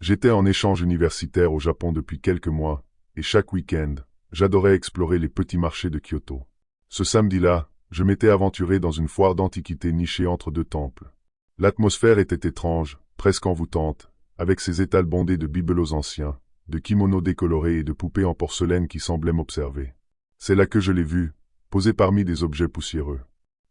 J'étais en échange universitaire au Japon depuis quelques mois, et chaque week-end, j'adorais explorer les petits marchés de Kyoto. Ce samedi-là, je m'étais aventuré dans une foire d'antiquités nichée entre deux temples. L'atmosphère était étrange, presque envoûtante, avec ses étals bondés de bibelots anciens, de kimonos décolorés et de poupées en porcelaine qui semblaient m'observer. C'est là que je l'ai vue, posée parmi des objets poussiéreux.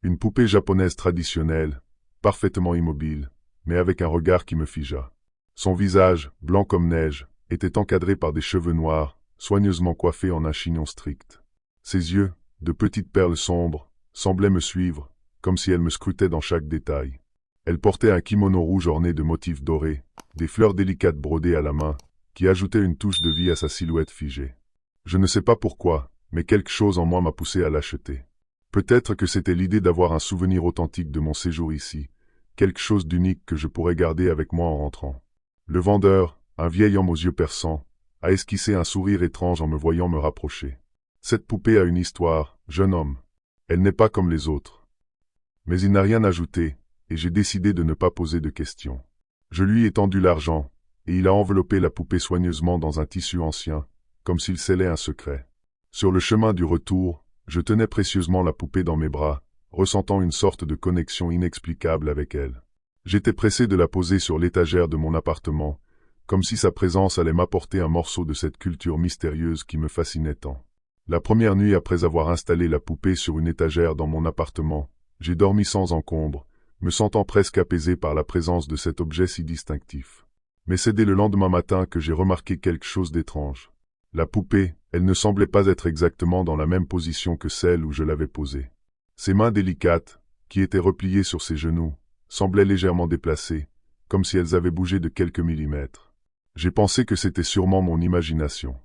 Une poupée japonaise traditionnelle, parfaitement immobile, mais avec un regard qui me figea. Son visage, blanc comme neige, était encadré par des cheveux noirs, soigneusement coiffés en un chignon strict. Ses yeux, de petites perles sombres, semblaient me suivre, comme si elle me scrutait dans chaque détail. Elle portait un kimono rouge orné de motifs dorés, des fleurs délicates brodées à la main, qui ajoutaient une touche de vie à sa silhouette figée. Je ne sais pas pourquoi, mais quelque chose en moi m'a poussé à l'acheter. Peut-être que c'était l'idée d'avoir un souvenir authentique de mon séjour ici, quelque chose d'unique que je pourrais garder avec moi en rentrant. Le vendeur, un vieil homme aux yeux perçants, a esquissé un sourire étrange en me voyant me rapprocher. Cette poupée a une histoire, jeune homme. Elle n'est pas comme les autres. Mais il n'a rien ajouté, et j'ai décidé de ne pas poser de questions. Je lui ai tendu l'argent, et il a enveloppé la poupée soigneusement dans un tissu ancien, comme s'il scellait un secret. Sur le chemin du retour, je tenais précieusement la poupée dans mes bras, ressentant une sorte de connexion inexplicable avec elle. J'étais pressé de la poser sur l'étagère de mon appartement, comme si sa présence allait m'apporter un morceau de cette culture mystérieuse qui me fascinait tant. La première nuit après avoir installé la poupée sur une étagère dans mon appartement, j'ai dormi sans encombre, me sentant presque apaisé par la présence de cet objet si distinctif. Mais c'est dès le lendemain matin que j'ai remarqué quelque chose d'étrange. La poupée, elle ne semblait pas être exactement dans la même position que celle où je l'avais posée. Ses mains délicates, qui étaient repliées sur ses genoux, semblaient légèrement déplacées, comme si elles avaient bougé de quelques millimètres. J'ai pensé que c'était sûrement mon imagination.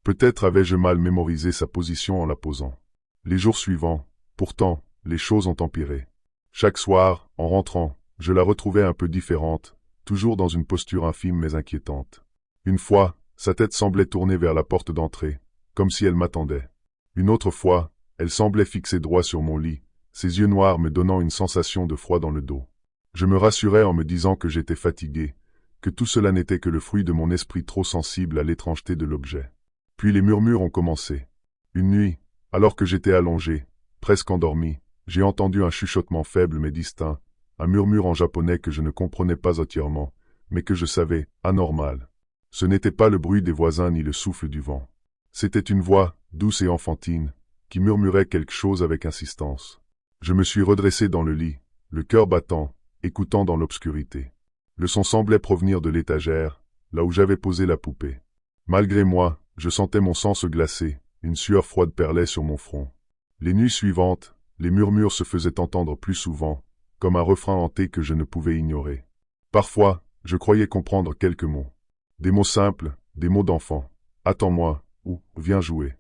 Peut-être avais-je mal mémorisé sa position en la posant. Les jours suivants, pourtant, les choses ont empiré. Chaque soir, en rentrant, je la retrouvais un peu différente, toujours dans une posture infime mais inquiétante. Une fois, sa tête semblait tournée vers la porte d'entrée, comme si elle m'attendait. Une autre fois, elle semblait fixée droit sur mon lit, ses yeux noirs me donnant une sensation de froid dans le dos. Je me rassurais en me disant que j'étais fatigué, que tout cela n'était que le fruit de mon esprit trop sensible à l'étrangeté de l'objet. Puis les murmures ont commencé. Une nuit, alors que j'étais allongé, presque endormi, j'ai entendu un chuchotement faible mais distinct, un murmure en japonais que je ne comprenais pas entièrement, mais que je savais, anormal. Ce n'était pas le bruit des voisins ni le souffle du vent. C'était une voix, douce et enfantine, qui murmurait quelque chose avec insistance. Je me suis redressé dans le lit, le cœur battant, écoutant dans l'obscurité. Le son semblait provenir de l'étagère, là où j'avais posé la poupée. Malgré moi, je sentais mon sang se glacer, une sueur froide perlait sur mon front. Les nuits suivantes, les murmures se faisaient entendre plus souvent, comme un refrain hanté que je ne pouvais ignorer. Parfois, je croyais comprendre quelques mots. Des mots simples, des mots d'enfant. « Attends-moi » ou « Viens jouer ».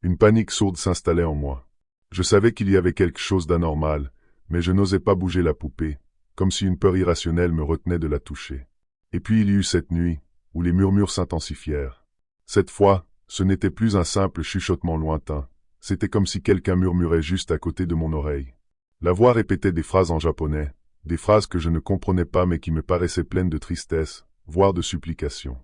Une panique sourde s'installait en moi. Je savais qu'il y avait quelque chose d'anormal, mais je n'osais pas bouger la poupée, comme si une peur irrationnelle me retenait de la toucher. Et puis il y eut cette nuit, où les murmures s'intensifièrent. Cette fois, ce n'était plus un simple chuchotement lointain, c'était comme si quelqu'un murmurait juste à côté de mon oreille. La voix répétait des phrases en japonais, des phrases que je ne comprenais pas mais qui me paraissaient pleines de tristesse, voire de supplication.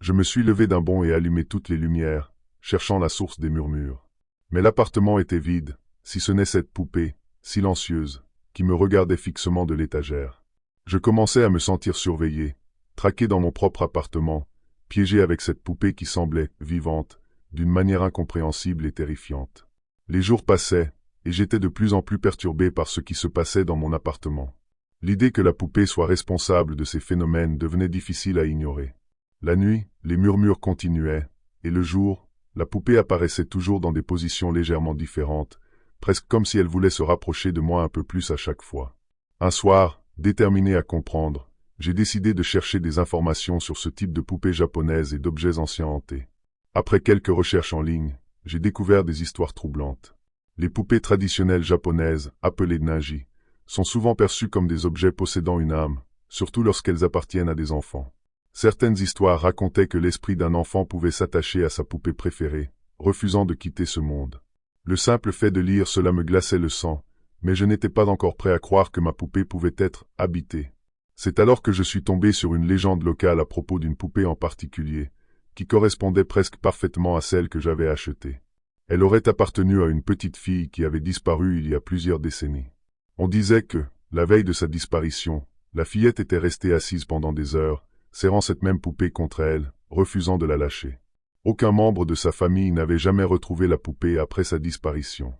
Je me suis levé d'un bond et allumé toutes les lumières, cherchant la source des murmures. Mais l'appartement était vide, si ce n'est cette poupée, silencieuse, qui me regardait fixement de l'étagère. Je commençais à me sentir surveillé, traqué dans mon propre appartement, piégé avec cette poupée qui semblait vivante, d'une manière incompréhensible et terrifiante. Les jours passaient, et j'étais de plus en plus perturbé par ce qui se passait dans mon appartement. L'idée que la poupée soit responsable de ces phénomènes devenait difficile à ignorer. La nuit, les murmures continuaient, et le jour, la poupée apparaissait toujours dans des positions légèrement différentes, presque comme si elle voulait se rapprocher de moi un peu plus à chaque fois. Un soir, déterminé à comprendre, j'ai décidé de chercher des informations sur ce type de poupées japonaises et d'objets anciens hantés. Après quelques recherches en ligne, j'ai découvert des histoires troublantes. Les poupées traditionnelles japonaises, appelées ninji, sont souvent perçues comme des objets possédant une âme, surtout lorsqu'elles appartiennent à des enfants. Certaines histoires racontaient que l'esprit d'un enfant pouvait s'attacher à sa poupée préférée, refusant de quitter ce monde. Le simple fait de lire cela me glaçait le sang, mais je n'étais pas encore prêt à croire que ma poupée pouvait être habitée. C'est alors que je suis tombé sur une légende locale à propos d'une poupée en particulier, qui correspondait presque parfaitement à celle que j'avais achetée. Elle aurait appartenu à une petite fille qui avait disparu il y a plusieurs décennies. On disait que, la veille de sa disparition, la fillette était restée assise pendant des heures, serrant cette même poupée contre elle, refusant de la lâcher. Aucun membre de sa famille n'avait jamais retrouvé la poupée après sa disparition.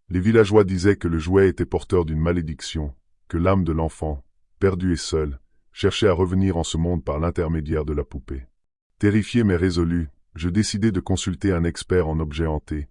Les villageois disaient que le jouet était porteur d'une malédiction, que l'âme de l'enfant, perdue et seule, cherchait à revenir en ce monde par l'intermédiaire de la poupée. Terrifié mais résolu, je décidai de consulter un expert en objets hantés,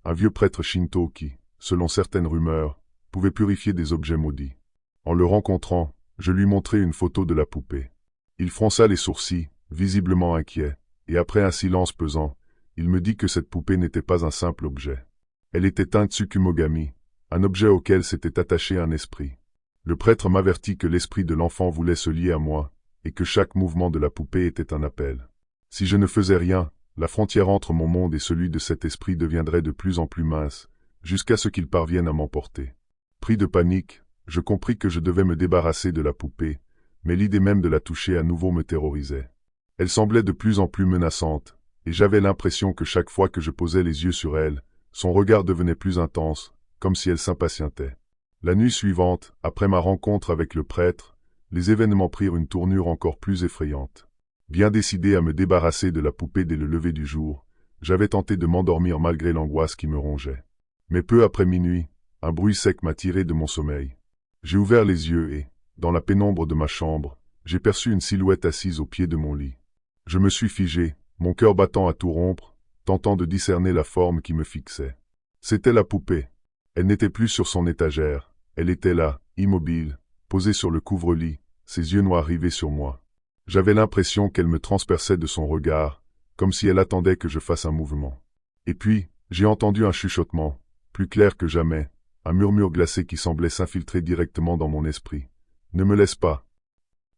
un vieux prêtre shinto qui, selon certaines rumeurs, pouvait purifier des objets maudits. En le rencontrant, je lui montrai une photo de la poupée. Il fronça les sourcils, visiblement inquiet, et après un silence pesant, il me dit que cette poupée n'était pas un simple objet. Elle était un tsukumogami, un objet auquel s'était attaché un esprit. Le prêtre m'avertit que l'esprit de l'enfant voulait se lier à moi, et que chaque mouvement de la poupée était un appel. Si je ne faisais rien, la frontière entre mon monde et celui de cet esprit deviendrait de plus en plus mince, jusqu'à ce qu'il parvienne à m'emporter. Pris de panique, je compris que je devais me débarrasser de la poupée, mais l'idée même de la toucher à nouveau me terrorisait. Elle semblait de plus en plus menaçante, et j'avais l'impression que chaque fois que je posais les yeux sur elle, son regard devenait plus intense, comme si elle s'impatientait. La nuit suivante, après ma rencontre avec le prêtre, les événements prirent une tournure encore plus effrayante. Bien décidé à me débarrasser de la poupée dès le lever du jour, j'avais tenté de m'endormir malgré l'angoisse qui me rongeait. Mais peu après minuit, un bruit sec m'a tiré de mon sommeil. J'ai ouvert les yeux et, dans la pénombre de ma chambre, j'ai perçu une silhouette assise au pied de mon lit. Je me suis figé, mon cœur battant à tout rompre, tentant de discerner la forme qui me fixait. C'était la poupée. Elle n'était plus sur son étagère, elle était là, immobile, posée sur le couvre-lit, ses yeux noirs rivés sur moi. J'avais l'impression qu'elle me transperçait de son regard, comme si elle attendait que je fasse un mouvement. Et puis, j'ai entendu un chuchotement, plus clair que jamais, un murmure glacé qui semblait s'infiltrer directement dans mon esprit. « Ne me laisse pas !»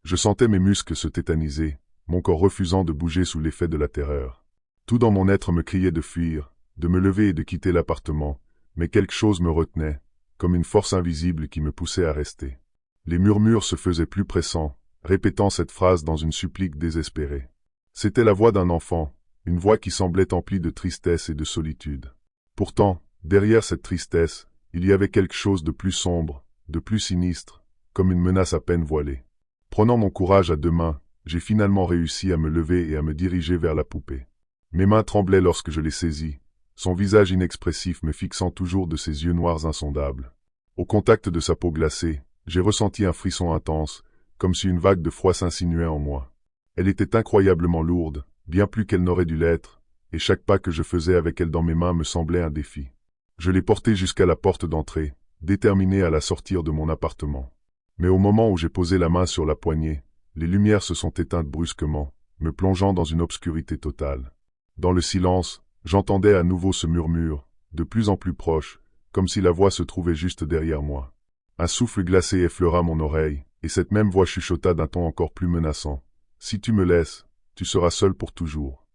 Je sentais mes muscles se tétaniser, mon corps refusant de bouger sous l'effet de la terreur. Tout dans mon être me criait de fuir, de me lever et de quitter l'appartement, mais quelque chose me retenait, comme une force invisible qui me poussait à rester. Les murmures se faisaient plus pressants, répétant cette phrase dans une supplique désespérée. C'était la voix d'un enfant, une voix qui semblait emplie de tristesse et de solitude. Pourtant, derrière cette tristesse, il y avait quelque chose de plus sombre, de plus sinistre, comme une menace à peine voilée. Prenant mon courage à deux mains, j'ai finalement réussi à me lever et à me diriger vers la poupée. Mes mains tremblaient lorsque je l'ai saisie, son visage inexpressif me fixant toujours de ses yeux noirs insondables. Au contact de sa peau glacée, j'ai ressenti un frisson intense, comme si une vague de froid s'insinuait en moi. Elle était incroyablement lourde, bien plus qu'elle n'aurait dû l'être, et chaque pas que je faisais avec elle dans mes mains me semblait un défi. Je l'ai portée jusqu'à la porte d'entrée, déterminé à la sortir de mon appartement. Mais au moment où j'ai posé la main sur la poignée, les lumières se sont éteintes brusquement, me plongeant dans une obscurité totale. Dans le silence, j'entendais à nouveau ce murmure, de plus en plus proche, comme si la voix se trouvait juste derrière moi. Un souffle glacé effleura mon oreille, et cette même voix chuchota d'un ton encore plus menaçant. « Si tu me laisses, tu seras seul pour toujours. »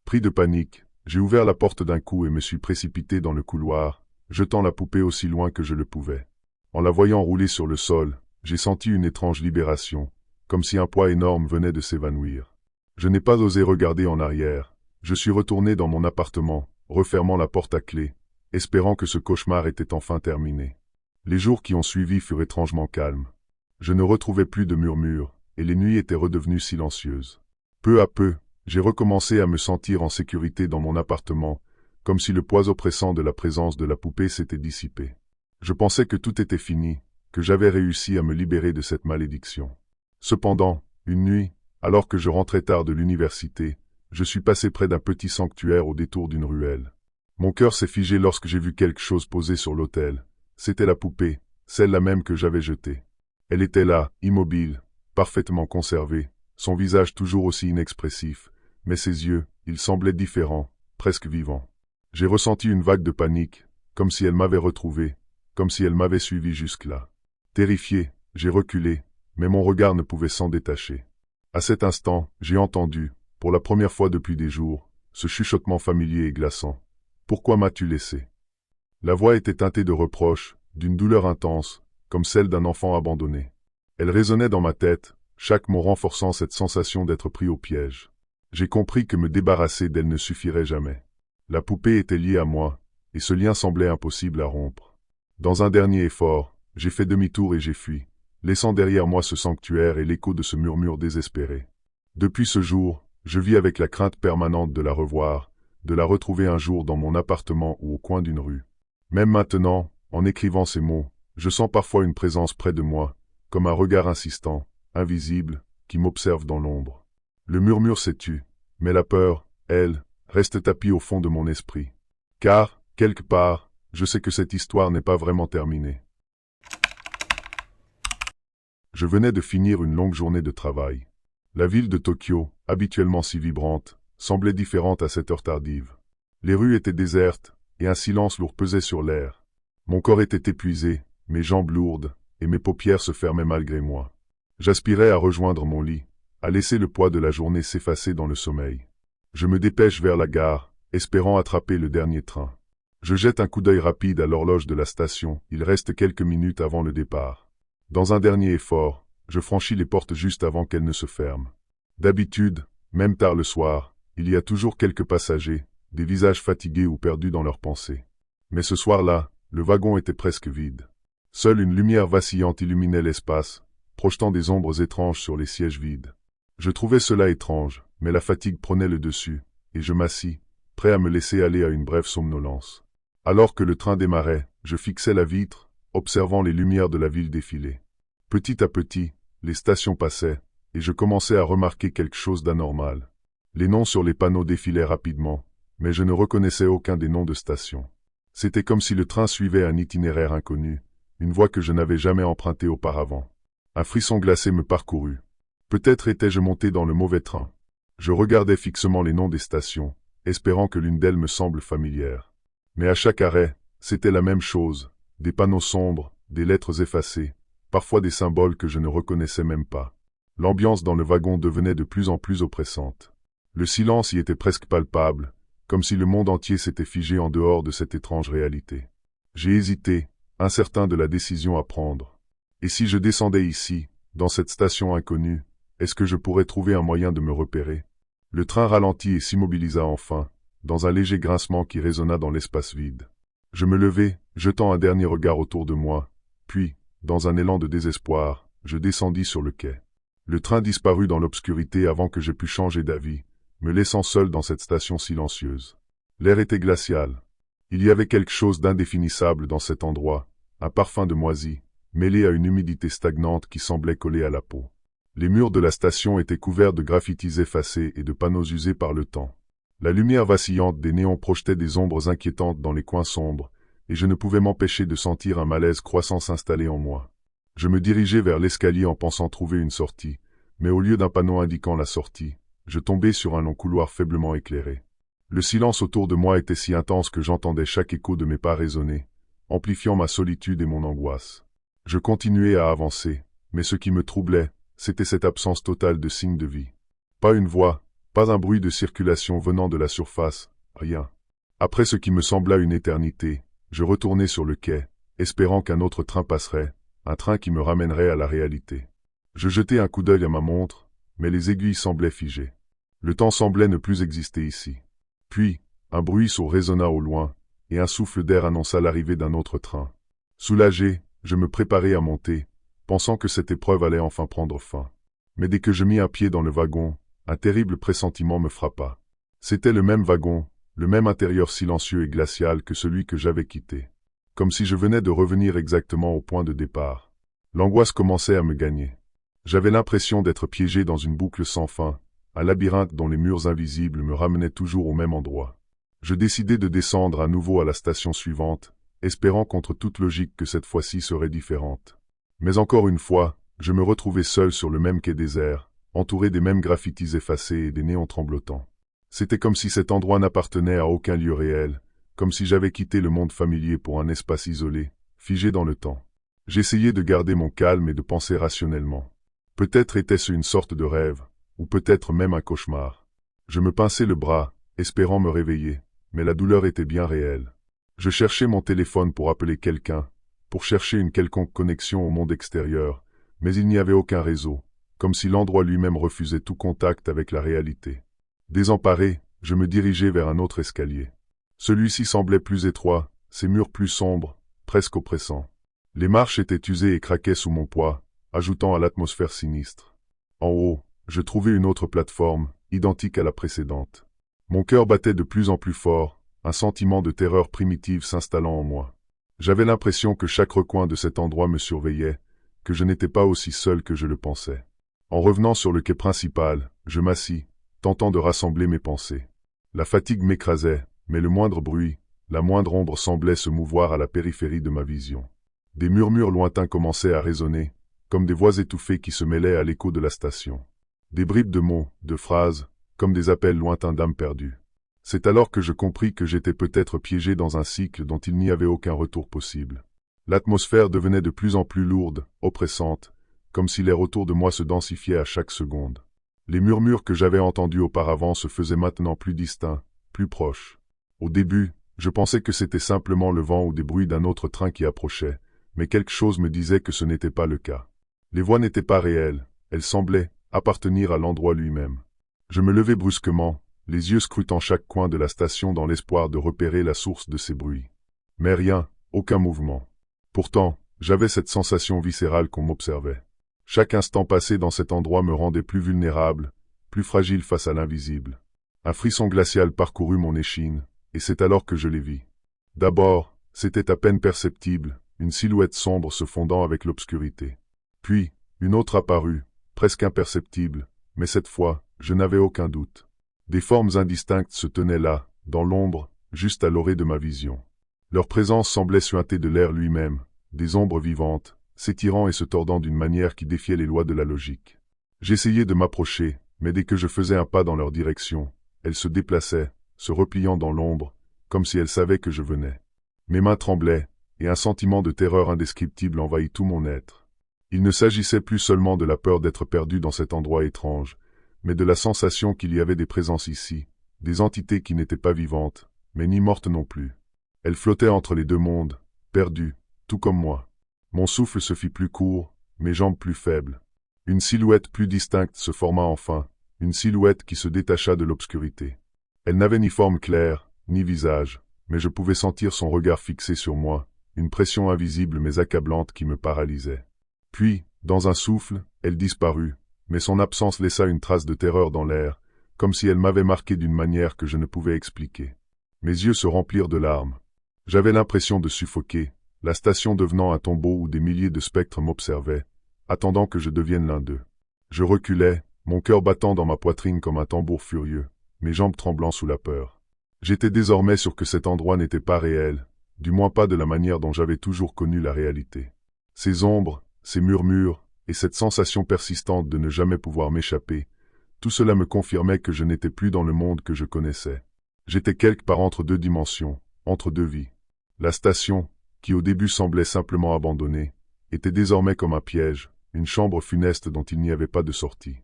Pris de panique, j'ai ouvert la porte d'un coup et me suis précipité dans le couloir, jetant la poupée aussi loin que je le pouvais. En la voyant rouler sur le sol, j'ai senti une étrange libération, comme si un poids énorme venait de s'évanouir. Je n'ai pas osé regarder en arrière. Je suis retourné dans mon appartement, refermant la porte à clé, espérant que ce cauchemar était enfin terminé. Les jours qui ont suivi furent étrangement calmes. Je ne retrouvais plus de murmures, et les nuits étaient redevenues silencieuses. Peu à peu, j'ai recommencé à me sentir en sécurité dans mon appartement, comme si le poids oppressant de la présence de la poupée s'était dissipé. Je pensais que tout était fini, que j'avais réussi à me libérer de cette malédiction. Cependant, une nuit, alors que je rentrais tard de l'université, je suis passé près d'un petit sanctuaire au détour d'une ruelle. Mon cœur s'est figé lorsque j'ai vu quelque chose posé sur l'autel. C'était la poupée, celle-là même que j'avais jetée. Elle était là, immobile, parfaitement conservée, son visage toujours aussi inexpressif, mais ses yeux, ils semblaient différents, presque vivants. J'ai ressenti une vague de panique, comme si elle m'avait retrouvé, comme si elle m'avait suivi jusque-là. Terrifié, j'ai reculé, mais mon regard ne pouvait s'en détacher. À cet instant, j'ai entendu, pour la première fois depuis des jours, ce chuchotement familier et glaçant. « Pourquoi m'as-tu laissé ?» La voix était teintée de reproche, d'une douleur intense, comme celle d'un enfant abandonné. Elle résonnait dans ma tête, chaque mot renforçant cette sensation d'être pris au piège. J'ai compris que me débarrasser d'elle ne suffirait jamais. La poupée était liée à moi, et ce lien semblait impossible à rompre. Dans un dernier effort, j'ai fait demi-tour et j'ai fui, laissant derrière moi ce sanctuaire et l'écho de ce murmure désespéré. Depuis ce jour, je vis avec la crainte permanente de la revoir, de la retrouver un jour dans mon appartement ou au coin d'une rue. Même maintenant, en écrivant ces mots, je sens parfois une présence près de moi, comme un regard insistant, invisible, qui m'observe dans l'ombre. Le murmure s'est tu, mais la peur, elle, reste tapie au fond de mon esprit. Car, quelque part, je sais que cette histoire n'est pas vraiment terminée. Je venais de finir une longue journée de travail. La ville de Tokyo, habituellement si vibrante, semblait différente à cette heure tardive. Les rues étaient désertes, et un silence lourd pesait sur l'air. Mon corps était épuisé, mes jambes lourdes, et mes paupières se fermaient malgré moi. J'aspirais à rejoindre mon lit, à laisser le poids de la journée s'effacer dans le sommeil. Je me dépêche vers la gare, espérant attraper le dernier train. Je jette un coup d'œil rapide à l'horloge de la station, il reste quelques minutes avant le départ. Dans un dernier effort, je franchis les portes juste avant qu'elles ne se ferment. D'habitude, même tard le soir, il y a toujours quelques passagers, des visages fatigués ou perdus dans leurs pensées. Mais ce soir-là, le wagon était presque vide. Seule une lumière vacillante illuminait l'espace, projetant des ombres étranges sur les sièges vides. Je trouvais cela étrange, mais la fatigue prenait le dessus, et je m'assis, prêt à me laisser aller à une brève somnolence. Alors que le train démarrait, je fixais la vitre, observant les lumières de la ville défiler. Petit à petit, les stations passaient, et je commençais à remarquer quelque chose d'anormal. Les noms sur les panneaux défilaient rapidement, mais je ne reconnaissais aucun des noms de stations. C'était comme si le train suivait un itinéraire inconnu, une voie que je n'avais jamais empruntée auparavant. Un frisson glacé me parcourut. Peut-être étais-je monté dans le mauvais train. Je regardais fixement les noms des stations, espérant que l'une d'elles me semble familière. Mais à chaque arrêt, c'était la même chose, des panneaux sombres, des lettres effacées, parfois des symboles que je ne reconnaissais même pas. L'ambiance dans le wagon devenait de plus en plus oppressante. Le silence y était presque palpable, comme si le monde entier s'était figé en dehors de cette étrange réalité. J'ai hésité, incertain de la décision à prendre. Et si je descendais ici, dans cette station inconnue, est-ce que je pourrais trouver un moyen de me repérer? Le train ralentit et s'immobilisa enfin, dans un léger grincement qui résonna dans l'espace vide. Je me levai, jetant un dernier regard autour de moi, puis, dans un élan de désespoir, je descendis sur le quai. Le train disparut dans l'obscurité avant que j'aie pu changer d'avis, me laissant seul dans cette station silencieuse. L'air était glacial. Il y avait quelque chose d'indéfinissable dans cet endroit, un parfum de moisi, mêlé à une humidité stagnante qui semblait coller à la peau. Les murs de la station étaient couverts de graffitis effacés et de panneaux usés par le temps. La lumière vacillante des néons projetait des ombres inquiétantes dans les coins sombres, et je ne pouvais m'empêcher de sentir un malaise croissant s'installer en moi. Je me dirigeais vers l'escalier en pensant trouver une sortie, mais au lieu d'un panneau indiquant la sortie, je tombais sur un long couloir faiblement éclairé. Le silence autour de moi était si intense que j'entendais chaque écho de mes pas résonner, amplifiant ma solitude et mon angoisse. Je continuais à avancer, mais ce qui me troublait, c'était cette absence totale de signes de vie. Pas une voix, pas un bruit de circulation venant de la surface, rien. Après ce qui me sembla une éternité, je retournai sur le quai, espérant qu'un autre train passerait, un train qui me ramènerait à la réalité. Je jetai un coup d'œil à ma montre, mais les aiguilles semblaient figées. Le temps semblait ne plus exister ici. Puis, un bruit sourd résonna au loin, et un souffle d'air annonça l'arrivée d'un autre train. Soulagé, je me préparai à monter, pensant que cette épreuve allait enfin prendre fin. Mais dès que je mis un pied dans le wagon, un terrible pressentiment me frappa. C'était le même wagon, le même intérieur silencieux et glacial que celui que j'avais quitté. Comme si je venais de revenir exactement au point de départ. L'angoisse commençait à me gagner. J'avais l'impression d'être piégé dans une boucle sans fin, un labyrinthe dont les murs invisibles me ramenaient toujours au même endroit. Je décidai de descendre à nouveau à la station suivante, espérant contre toute logique que cette fois-ci serait différente. Mais encore une fois, je me retrouvai seul sur le même quai désert, entouré des mêmes graffitis effacés et des néons tremblotants. C'était comme si cet endroit n'appartenait à aucun lieu réel, comme si j'avais quitté le monde familier pour un espace isolé, figé dans le temps. J'essayais de garder mon calme et de penser rationnellement. Peut-être était-ce une sorte de rêve, ou peut-être même un cauchemar. Je me pinçai le bras, espérant me réveiller, mais la douleur était bien réelle. Je cherchais mon téléphone pour appeler quelqu'un, pour chercher une quelconque connexion au monde extérieur, Mais il n'y avait aucun réseau, comme si l'endroit lui-même refusait tout contact avec la réalité. Désemparé, je me dirigeais vers un autre escalier. Celui-ci semblait plus étroit, ses murs plus sombres, presque oppressants. Les marches étaient usées et craquaient sous mon poids, ajoutant à l'atmosphère sinistre. En haut, je trouvais une autre plateforme, identique à la précédente. Mon cœur battait de plus en plus fort, un sentiment de terreur primitive s'installant en moi. J'avais l'impression que chaque recoin de cet endroit me surveillait, que je n'étais pas aussi seul que je le pensais. En revenant sur le quai principal, je m'assis, tentant de rassembler mes pensées. La fatigue m'écrasait, mais le moindre bruit, la moindre ombre semblait se mouvoir à la périphérie de ma vision. Des murmures lointains commençaient à résonner, comme des voix étouffées qui se mêlaient à l'écho de la station. Des bribes de mots, de phrases, comme des appels lointains d'âmes perdues. C'est alors que je compris que j'étais peut-être piégé dans un cycle dont il n'y avait aucun retour possible. L'atmosphère devenait de plus en plus lourde, oppressante, comme si l'air autour de moi se densifiait à chaque seconde. Les murmures que j'avais entendus auparavant se faisaient maintenant plus distincts, plus proches. Au début, je pensais que c'était simplement le vent ou des bruits d'un autre train qui approchait, mais quelque chose me disait que ce n'était pas le cas. Les voix n'étaient pas réelles, elles semblaient appartenir à l'endroit lui-même. Je me levai brusquement, les yeux scrutant chaque coin de la station dans l'espoir de repérer la source de ces bruits. Mais rien, aucun mouvement. Pourtant, j'avais cette sensation viscérale qu'on m'observait. Chaque instant passé dans cet endroit me rendait plus vulnérable, plus fragile face à l'invisible. Un frisson glacial parcourut mon échine, et c'est alors que je les vis. D'abord, c'était à peine perceptible, une silhouette sombre se fondant avec l'obscurité. Puis, une autre apparut, presque imperceptible, mais cette fois, je n'avais aucun doute. Des formes indistinctes se tenaient là, dans l'ombre, juste à l'orée de ma vision. Leur présence semblait suinter de l'air lui-même, des ombres vivantes, s'étirant et se tordant d'une manière qui défiait les lois de la logique. J'essayais de m'approcher, mais dès que je faisais un pas dans leur direction, elles se déplaçaient, se repliant dans l'ombre, comme si elles savaient que je venais. Mes mains tremblaient, et un sentiment de terreur indescriptible envahit tout mon être. Il ne s'agissait plus seulement de la peur d'être perdu dans cet endroit étrange, mais de la sensation qu'il y avait des présences ici, des entités qui n'étaient pas vivantes, mais ni mortes non plus. Elles flottaient entre les deux mondes, perdues, tout comme moi. Mon souffle se fit plus court, mes jambes plus faibles. Une silhouette plus distincte se forma enfin, une silhouette qui se détacha de l'obscurité. Elle n'avait ni forme claire, ni visage, mais je pouvais sentir son regard fixé sur moi, une pression invisible mais accablante qui me paralysait. Puis, dans un souffle, elle disparut, mais son absence laissa une trace de terreur dans l'air, comme si elle m'avait marqué d'une manière que je ne pouvais expliquer. Mes yeux se remplirent de larmes. J'avais l'impression de suffoquer, la station devenant un tombeau où des milliers de spectres m'observaient, attendant que je devienne l'un d'eux. Je reculais, mon cœur battant dans ma poitrine comme un tambour furieux, mes jambes tremblant sous la peur. J'étais désormais sûr que cet endroit n'était pas réel, du moins pas de la manière dont j'avais toujours connu la réalité. Ces ombres, ces murmures, et cette sensation persistante de ne jamais pouvoir m'échapper, tout cela me confirmait que je n'étais plus dans le monde que je connaissais. J'étais quelque part entre deux dimensions, entre deux vies. La station, qui au début semblait simplement abandonnée, était désormais comme un piège, une chambre funeste dont il n'y avait pas de sortie.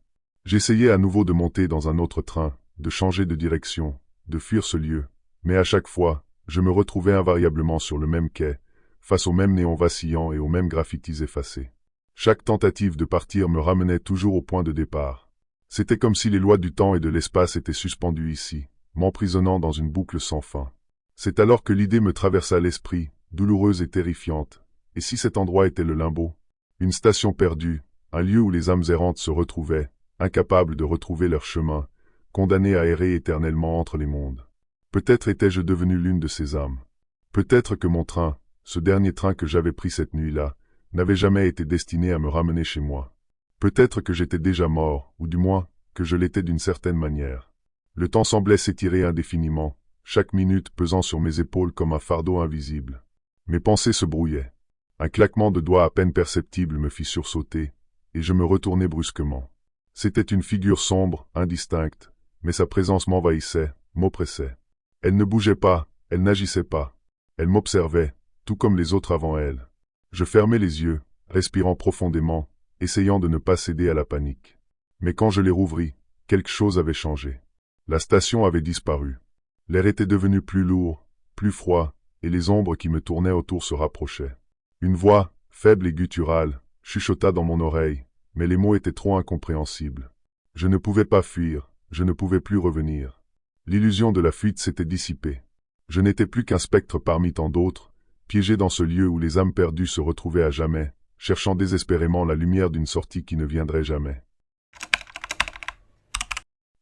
J'essayais à nouveau de monter dans un autre train, de changer de direction, de fuir ce lieu, mais à chaque fois, je me retrouvais invariablement sur le même quai, face aux mêmes néons vacillants et aux mêmes graffitis effacés. Chaque tentative de partir me ramenait toujours au point de départ. C'était comme si les lois du temps et de l'espace étaient suspendues ici, m'emprisonnant dans une boucle sans fin. C'est alors que l'idée me traversa l'esprit, douloureuse et terrifiante. Et si cet endroit était le limbo? Une station perdue, un lieu où les âmes errantes se retrouvaient, incapables de retrouver leur chemin, condamnées à errer éternellement entre les mondes. Peut-être étais-je devenu l'une de ces âmes. Peut-être que mon train, ce dernier train que j'avais pris cette nuit-là, n'avait jamais été destiné à me ramener chez moi. Peut-être que j'étais déjà mort, ou du moins, que je l'étais d'une certaine manière. Le temps semblait s'étirer indéfiniment, chaque minute pesant sur mes épaules comme un fardeau invisible. Mes pensées se brouillaient. Un claquement de doigts à peine perceptible me fit sursauter, et je me retournai brusquement. C'était une figure sombre, indistincte, mais sa présence m'envahissait, m'oppressait. Elle ne bougeait pas, elle n'agissait pas. Elle m'observait, tout comme les autres avant elle. Je fermai les yeux, respirant profondément, essayant de ne pas céder à la panique. Mais quand je les rouvris, quelque chose avait changé. La station avait disparu. L'air était devenu plus lourd, plus froid, et les ombres qui me tournaient autour se rapprochaient. Une voix, faible et gutturale, chuchota dans mon oreille, mais les mots étaient trop incompréhensibles. Je ne pouvais pas fuir, je ne pouvais plus revenir. L'illusion de la fuite s'était dissipée. Je n'étais plus qu'un spectre parmi tant d'autres, piégé dans ce lieu où les âmes perdues se retrouvaient à jamais, cherchant désespérément la lumière d'une sortie qui ne viendrait jamais.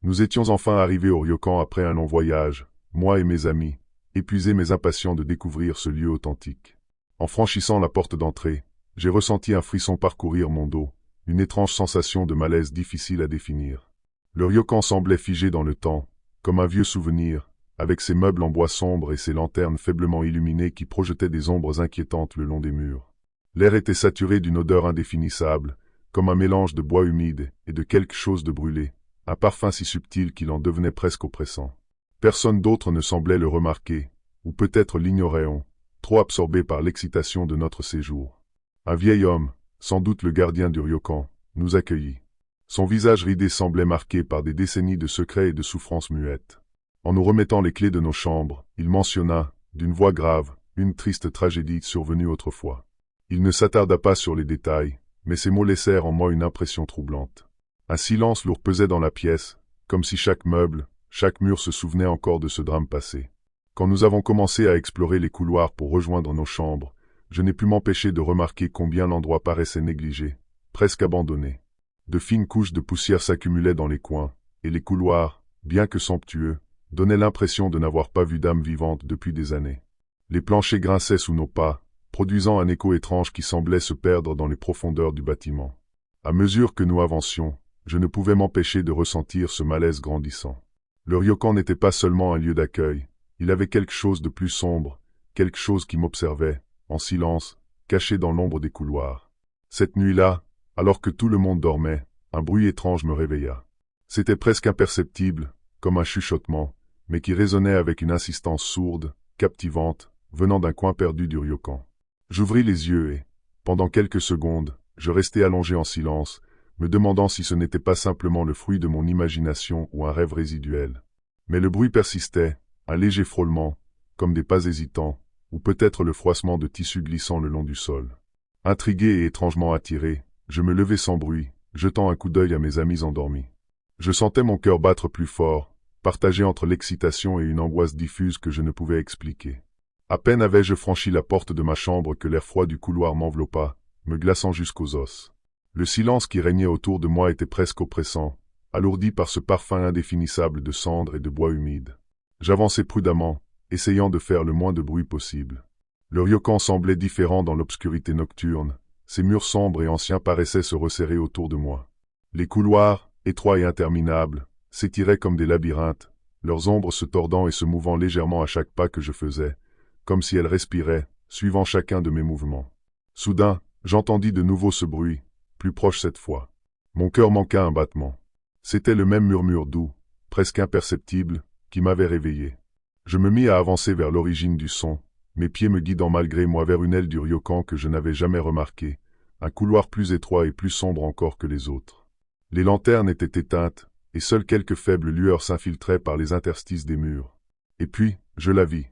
Nous étions enfin arrivés au ryokan après un long voyage, moi et mes amis, épuisés mais impatients de découvrir ce lieu authentique. En franchissant la porte d'entrée, j'ai ressenti un frisson parcourir mon dos, une étrange sensation de malaise difficile à définir. Le ryokan semblait figé dans le temps, comme un vieux souvenir, avec ses meubles en bois sombre et ses lanternes faiblement illuminées qui projetaient des ombres inquiétantes le long des murs. L'air était saturé d'une odeur indéfinissable, comme un mélange de bois humide et de quelque chose de brûlé, un parfum si subtil qu'il en devenait presque oppressant. Personne d'autre ne semblait le remarquer, ou peut-être l'ignorait-on, trop absorbé par l'excitation de notre séjour. Un vieil homme, sans doute le gardien du ryokan, nous accueillit. Son visage ridé semblait marqué par des décennies de secrets et de souffrances muettes. En nous remettant les clés de nos chambres, il mentionna, d'une voix grave, une triste tragédie survenue autrefois. Il ne s'attarda pas sur les détails, mais ses mots laissèrent en moi une impression troublante. Un silence lourd pesait dans la pièce, comme si chaque meuble, chaque mur se souvenait encore de ce drame passé. Quand nous avons commencé à explorer les couloirs pour rejoindre nos chambres, je n'ai pu m'empêcher de remarquer combien l'endroit paraissait négligé, presque abandonné. De fines couches de poussière s'accumulaient dans les coins, et les couloirs, bien que somptueux, donnaient l'impression de n'avoir pas vu d'âme vivante depuis des années. Les planchers grinçaient sous nos pas, produisant un écho étrange qui semblait se perdre dans les profondeurs du bâtiment. À mesure que nous avancions, je ne pouvais m'empêcher de ressentir ce malaise grandissant. Le ryokan n'était pas seulement un lieu d'accueil, il avait quelque chose de plus sombre, quelque chose qui m'observait, en silence, caché dans l'ombre des couloirs. Cette nuit-là, alors que tout le monde dormait, un bruit étrange me réveilla. C'était presque imperceptible, comme un chuchotement, mais qui résonnait avec une insistance sourde, captivante, venant d'un coin perdu du ryokan. J'ouvris les yeux et, pendant quelques secondes, je restai allongé en silence, me demandant si ce n'était pas simplement le fruit de mon imagination ou un rêve résiduel. Mais le bruit persistait, un léger frôlement, comme des pas hésitants, ou peut-être le froissement de tissus glissant le long du sol. Intrigué et étrangement attiré, je me levai sans bruit, jetant un coup d'œil à mes amis endormis. Je sentais mon cœur battre plus fort, partagé entre l'excitation et une angoisse diffuse que je ne pouvais expliquer. À peine avais-je franchi la porte de ma chambre que l'air froid du couloir m'enveloppa, me glaçant jusqu'aux os. Le silence qui régnait autour de moi était presque oppressant, alourdi par ce parfum indéfinissable de cendres et de bois humide. J'avançai prudemment, essayant de faire le moins de bruit possible. Le ryokan semblait différent dans l'obscurité nocturne, ses murs sombres et anciens paraissaient se resserrer autour de moi. Les couloirs, étroits et interminables, s'étiraient comme des labyrinthes, leurs ombres se tordant et se mouvant légèrement à chaque pas que je faisais, comme si elles respiraient, suivant chacun de mes mouvements. Soudain, j'entendis de nouveau ce bruit, plus proche cette fois. Mon cœur manqua un battement. C'était le même murmure doux, presque imperceptible, qui m'avait réveillé. Je me mis à avancer vers l'origine du son, mes pieds me guidant malgré moi vers une aile du ryokan que je n'avais jamais remarquée, un couloir plus étroit et plus sombre encore que les autres. Les lanternes étaient éteintes, et seules quelques faibles lueurs s'infiltraient par les interstices des murs. Et puis, je la vis.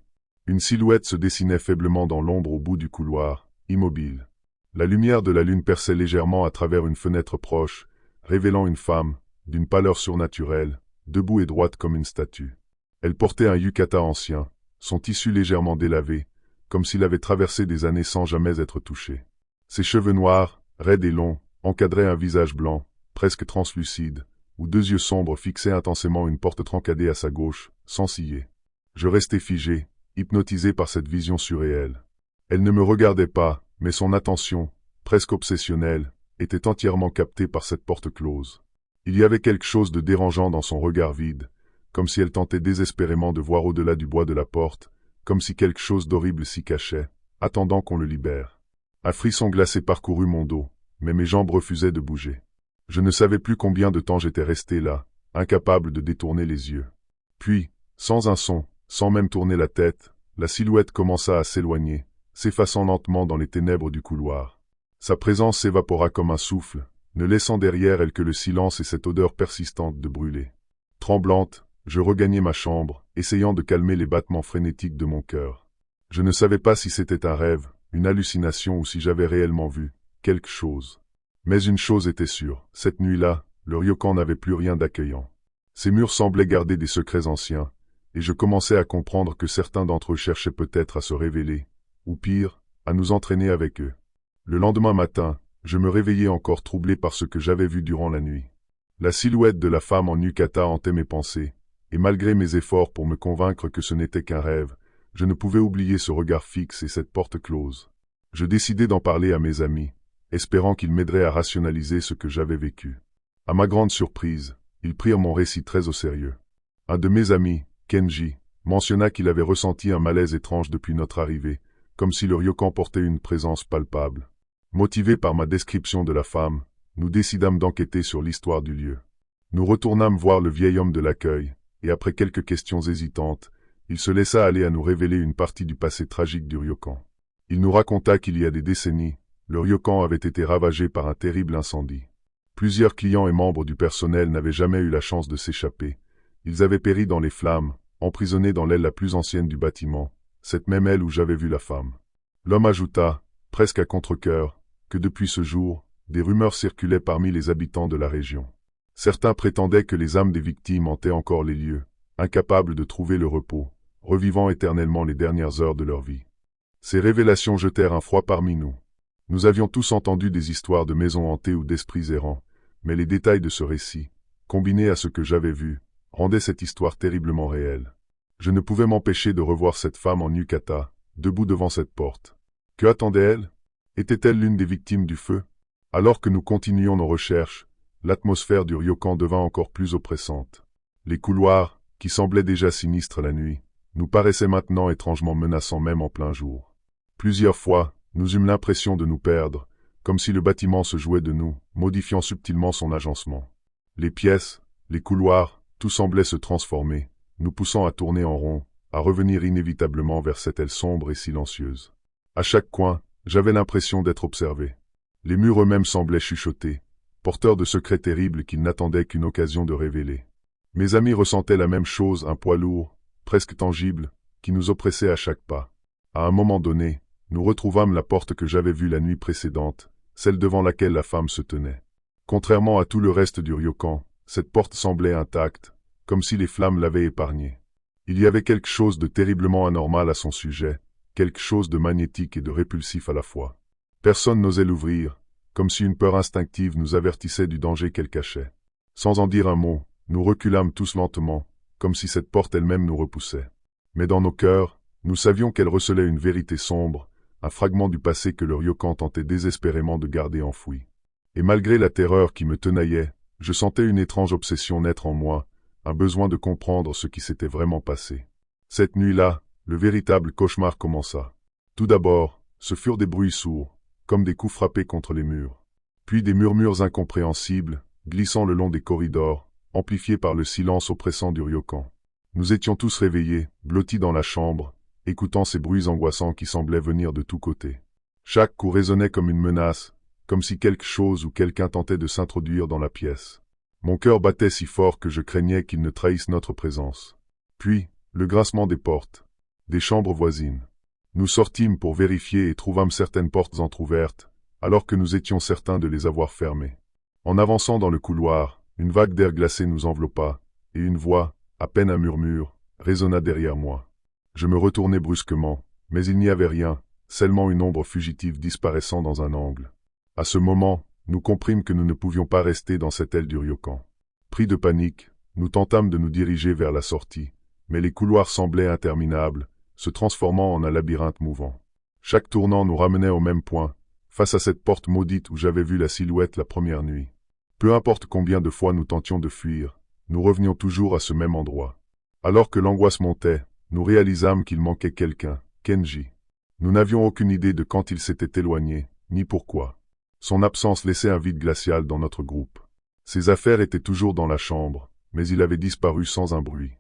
Une silhouette se dessinait faiblement dans l'ombre au bout du couloir, immobile. La lumière de la lune perçait légèrement à travers une fenêtre proche, révélant une femme, d'une pâleur surnaturelle, debout et droite comme une statue. Elle portait un yukata ancien, son tissu légèrement délavé, comme s'il avait traversé des années sans jamais être touché. Ses cheveux noirs, raides et longs, encadraient un visage blanc, presque translucide, où deux yeux sombres fixaient intensément une porte trancadée à sa gauche, sans ciller. Je restai figé, hypnotisé par cette vision surréelle. Elle ne me regardait pas, mais son attention, presque obsessionnelle, était entièrement captée par cette porte close. Il y avait quelque chose de dérangeant dans son regard vide, comme si elle tentait désespérément de voir au-delà du bois de la porte, comme si quelque chose d'horrible s'y cachait, attendant qu'on le libère. Un frisson glacé parcourut mon dos, mais mes jambes refusaient de bouger. Je ne savais plus combien de temps j'étais resté là, incapable de détourner les yeux. Puis, sans un son, sans même tourner la tête, la silhouette commença à s'éloigner, s'effaçant lentement dans les ténèbres du couloir. Sa présence s'évapora comme un souffle, ne laissant derrière elle que le silence et cette odeur persistante de brûlé. Tremblante, je regagnai ma chambre, essayant de calmer les battements frénétiques de mon cœur. Je ne savais pas si c'était un rêve, une hallucination ou si j'avais réellement vu, quelque chose. Mais une chose était sûre, cette nuit-là, le ryokan n'avait plus rien d'accueillant. Ses murs semblaient garder des secrets anciens, et je commençais à comprendre que certains d'entre eux cherchaient peut-être à se révéler, ou pire, à nous entraîner avec eux. Le lendemain matin, je me réveillais encore troublé par ce que j'avais vu durant la nuit. La silhouette de la femme en yukata hantait mes pensées, et malgré mes efforts pour me convaincre que ce n'était qu'un rêve, je ne pouvais oublier ce regard fixe et cette porte close. Je décidai d'en parler à mes amis, espérant qu'ils m'aideraient à rationaliser ce que j'avais vécu. À ma grande surprise, ils prirent mon récit très au sérieux. Un de mes amis, Kenji, mentionna qu'il avait ressenti un malaise étrange depuis notre arrivée, comme si le ryokan portait une présence palpable. Motivés par ma description de la femme, nous décidâmes d'enquêter sur l'histoire du lieu. Nous retournâmes voir le vieil homme de l'accueil, et après quelques questions hésitantes, il se laissa aller à nous révéler une partie du passé tragique du ryokan. Il nous raconta qu'il y a des décennies, le ryokan avait été ravagé par un terrible incendie. Plusieurs clients et membres du personnel n'avaient jamais eu la chance de s'échapper. Ils avaient péri dans les flammes, emprisonnés dans l'aile la plus ancienne du bâtiment, cette même aile où j'avais vu la femme. L'homme ajouta, presque à contre-cœur, que depuis ce jour, des rumeurs circulaient parmi les habitants de la région. Certains prétendaient que les âmes des victimes hantaient encore les lieux, incapables de trouver le repos, revivant éternellement les dernières heures de leur vie. Ces révélations jetèrent un froid parmi nous. Nous avions tous entendu des histoires de maisons hantées ou d'esprits errants, mais les détails de ce récit, combinés à ce que j'avais vu, rendaient cette histoire terriblement réelle. Je ne pouvais m'empêcher de revoir cette femme en yukata, debout devant cette porte. Que attendait-elle? Était-elle l'une des victimes du feu? Alors que nous continuions nos recherches, l'atmosphère du ryokan devint encore plus oppressante. Les couloirs, qui semblaient déjà sinistres la nuit, nous paraissaient maintenant étrangement menaçants même en plein jour. Plusieurs fois, nous eûmes l'impression de nous perdre, comme si le bâtiment se jouait de nous, modifiant subtilement son agencement. Les pièces, les couloirs, tout semblait se transformer, nous poussant à tourner en rond, à revenir inévitablement vers cette aile sombre et silencieuse. À chaque coin, j'avais l'impression d'être observé. Les murs eux-mêmes semblaient chuchoter, porteurs de secrets terribles qu'ils n'attendaient qu'une occasion de révéler. Mes amis ressentaient la même chose, un poids lourd, presque tangible, qui nous oppressait à chaque pas. À un moment donné, nous retrouvâmes la porte que j'avais vue la nuit précédente, celle devant laquelle la femme se tenait. Contrairement à tout le reste du ryokan, cette porte semblait intacte, comme si les flammes l'avaient épargnée. Il y avait quelque chose de terriblement anormal à son sujet, quelque chose de magnétique et de répulsif à la fois. Personne n'osait l'ouvrir, comme si une peur instinctive nous avertissait du danger qu'elle cachait. Sans en dire un mot, nous reculâmes tous lentement, comme si cette porte elle-même nous repoussait. Mais dans nos cœurs, nous savions qu'elle recelait une vérité sombre, un fragment du passé que le ryokan tentait désespérément de garder enfoui. Et malgré la terreur qui me tenaillait, je sentais une étrange obsession naître en moi, un besoin de comprendre ce qui s'était vraiment passé. Cette nuit-là, le véritable cauchemar commença. Tout d'abord, ce furent des bruits sourds, comme des coups frappés contre les murs. Puis des murmures incompréhensibles, glissant le long des corridors, amplifiés par le silence oppressant du ryokan. Nous étions tous réveillés, blottis dans la chambre, écoutant ces bruits angoissants qui semblaient venir de tous côtés. Chaque coup résonnait comme une menace, comme si quelque chose ou quelqu'un tentait de s'introduire dans la pièce. Mon cœur battait si fort que je craignais qu'il ne trahisse notre présence. Puis, le grincement des portes, des chambres voisines. Nous sortîmes pour vérifier et trouvâmes certaines portes entr'ouvertes, alors que nous étions certains de les avoir fermées. En avançant dans le couloir, une vague d'air glacé nous enveloppa, et une voix, à peine un murmure, résonna derrière moi. Je me retournai brusquement, mais il n'y avait rien, seulement une ombre fugitive disparaissant dans un angle. À ce moment, nous comprîmes que nous ne pouvions pas rester dans cette aile du ryokan. Pris de panique, nous tentâmes de nous diriger vers la sortie, mais les couloirs semblaient interminables, se transformant en un labyrinthe mouvant. Chaque tournant nous ramenait au même point, face à cette porte maudite où j'avais vu la silhouette la première nuit. Peu importe combien de fois nous tentions de fuir, nous revenions toujours à ce même endroit. Alors que l'angoisse montait, nous réalisâmes qu'il manquait quelqu'un, Kenji. Nous n'avions aucune idée de quand il s'était éloigné, ni pourquoi. Son absence laissait un vide glacial dans notre groupe. Ses affaires étaient toujours dans la chambre, mais il avait disparu sans un bruit.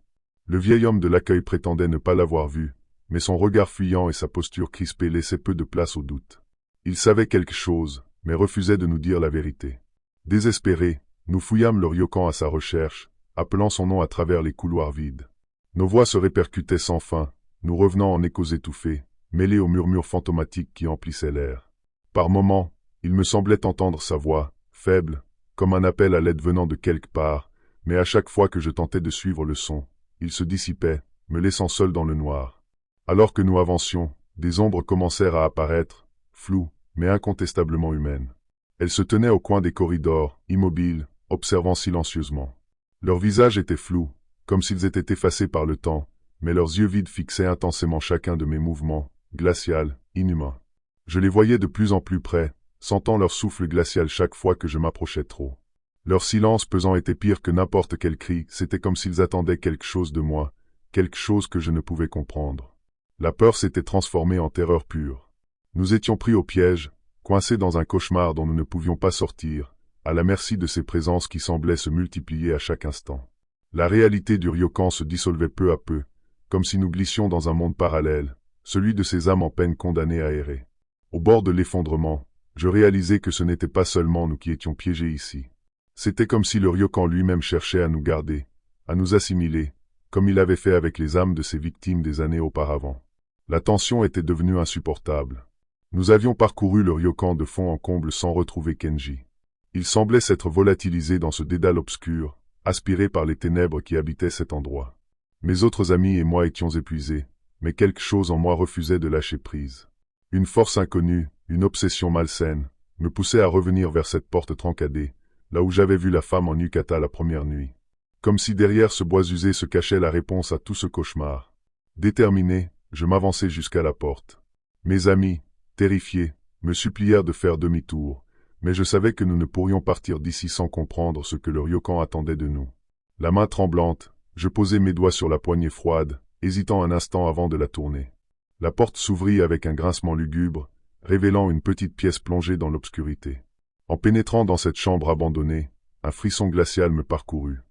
Le vieil homme de l'accueil prétendait ne pas l'avoir vu, mais son regard fuyant et sa posture crispée laissaient peu de place au doute. Il savait quelque chose, mais refusait de nous dire la vérité. Désespérés, nous fouillâmes le ryokan à sa recherche, appelant son nom à travers les couloirs vides. Nos voix se répercutaient sans fin, nous revenant en échos étouffés, mêlés aux murmures fantomatiques qui emplissaient l'air. Par moments, Il me semblait entendre sa voix, faible, comme un appel à l'aide venant de quelque part, mais à chaque fois que je tentais de suivre le son, il se dissipait, me laissant seul dans le noir. Alors que nous avancions, des ombres commencèrent à apparaître, floues, mais incontestablement humaines. Elles se tenaient au coin des corridors, immobiles, observant silencieusement. Leurs visages étaient flous, comme s'ils étaient effacés par le temps, mais leurs yeux vides fixaient intensément chacun de mes mouvements, glacial, inhumain. Je les voyais de plus en plus près, sentant leur souffle glacial chaque fois que je m'approchais trop. Leur silence pesant était pire que n'importe quel cri, c'était comme s'ils attendaient quelque chose de moi, quelque chose que je ne pouvais comprendre. La peur s'était transformée en terreur pure. Nous étions pris au piège, coincés dans un cauchemar dont nous ne pouvions pas sortir, à la merci de ces présences qui semblaient se multiplier à chaque instant. La réalité du ryokan se dissolvait peu à peu, comme si nous glissions dans un monde parallèle, celui de ces âmes en peine condamnées à errer. Au bord de l'effondrement, je réalisais que ce n'était pas seulement nous qui étions piégés ici. C'était comme si le ryokan lui-même cherchait à nous garder, à nous assimiler, comme il avait fait avec les âmes de ses victimes des années auparavant. La tension était devenue insupportable. Nous avions parcouru le ryokan de fond en comble sans retrouver Kenji. Il semblait s'être volatilisé dans ce dédale obscur, aspiré par les ténèbres qui habitaient cet endroit. Mes autres amis et moi étions épuisés, mais quelque chose en moi refusait de lâcher prise. Une force inconnue, une obsession malsaine, me poussait à revenir vers cette porte trancadée, là où j'avais vu la femme en yukata la première nuit. Comme si derrière ce bois usé se cachait la réponse à tout ce cauchemar. Déterminé, je m'avançai jusqu'à la porte. Mes amis, terrifiés, me supplièrent de faire demi-tour, mais je savais que nous ne pourrions partir d'ici sans comprendre ce que le ryokan attendait de nous. La main tremblante, je posai mes doigts sur la poignée froide, hésitant un instant avant de la tourner. La porte s'ouvrit avec un grincement lugubre, révélant une petite pièce plongée dans l'obscurité. En pénétrant dans cette chambre abandonnée, un frisson glacial me parcourut.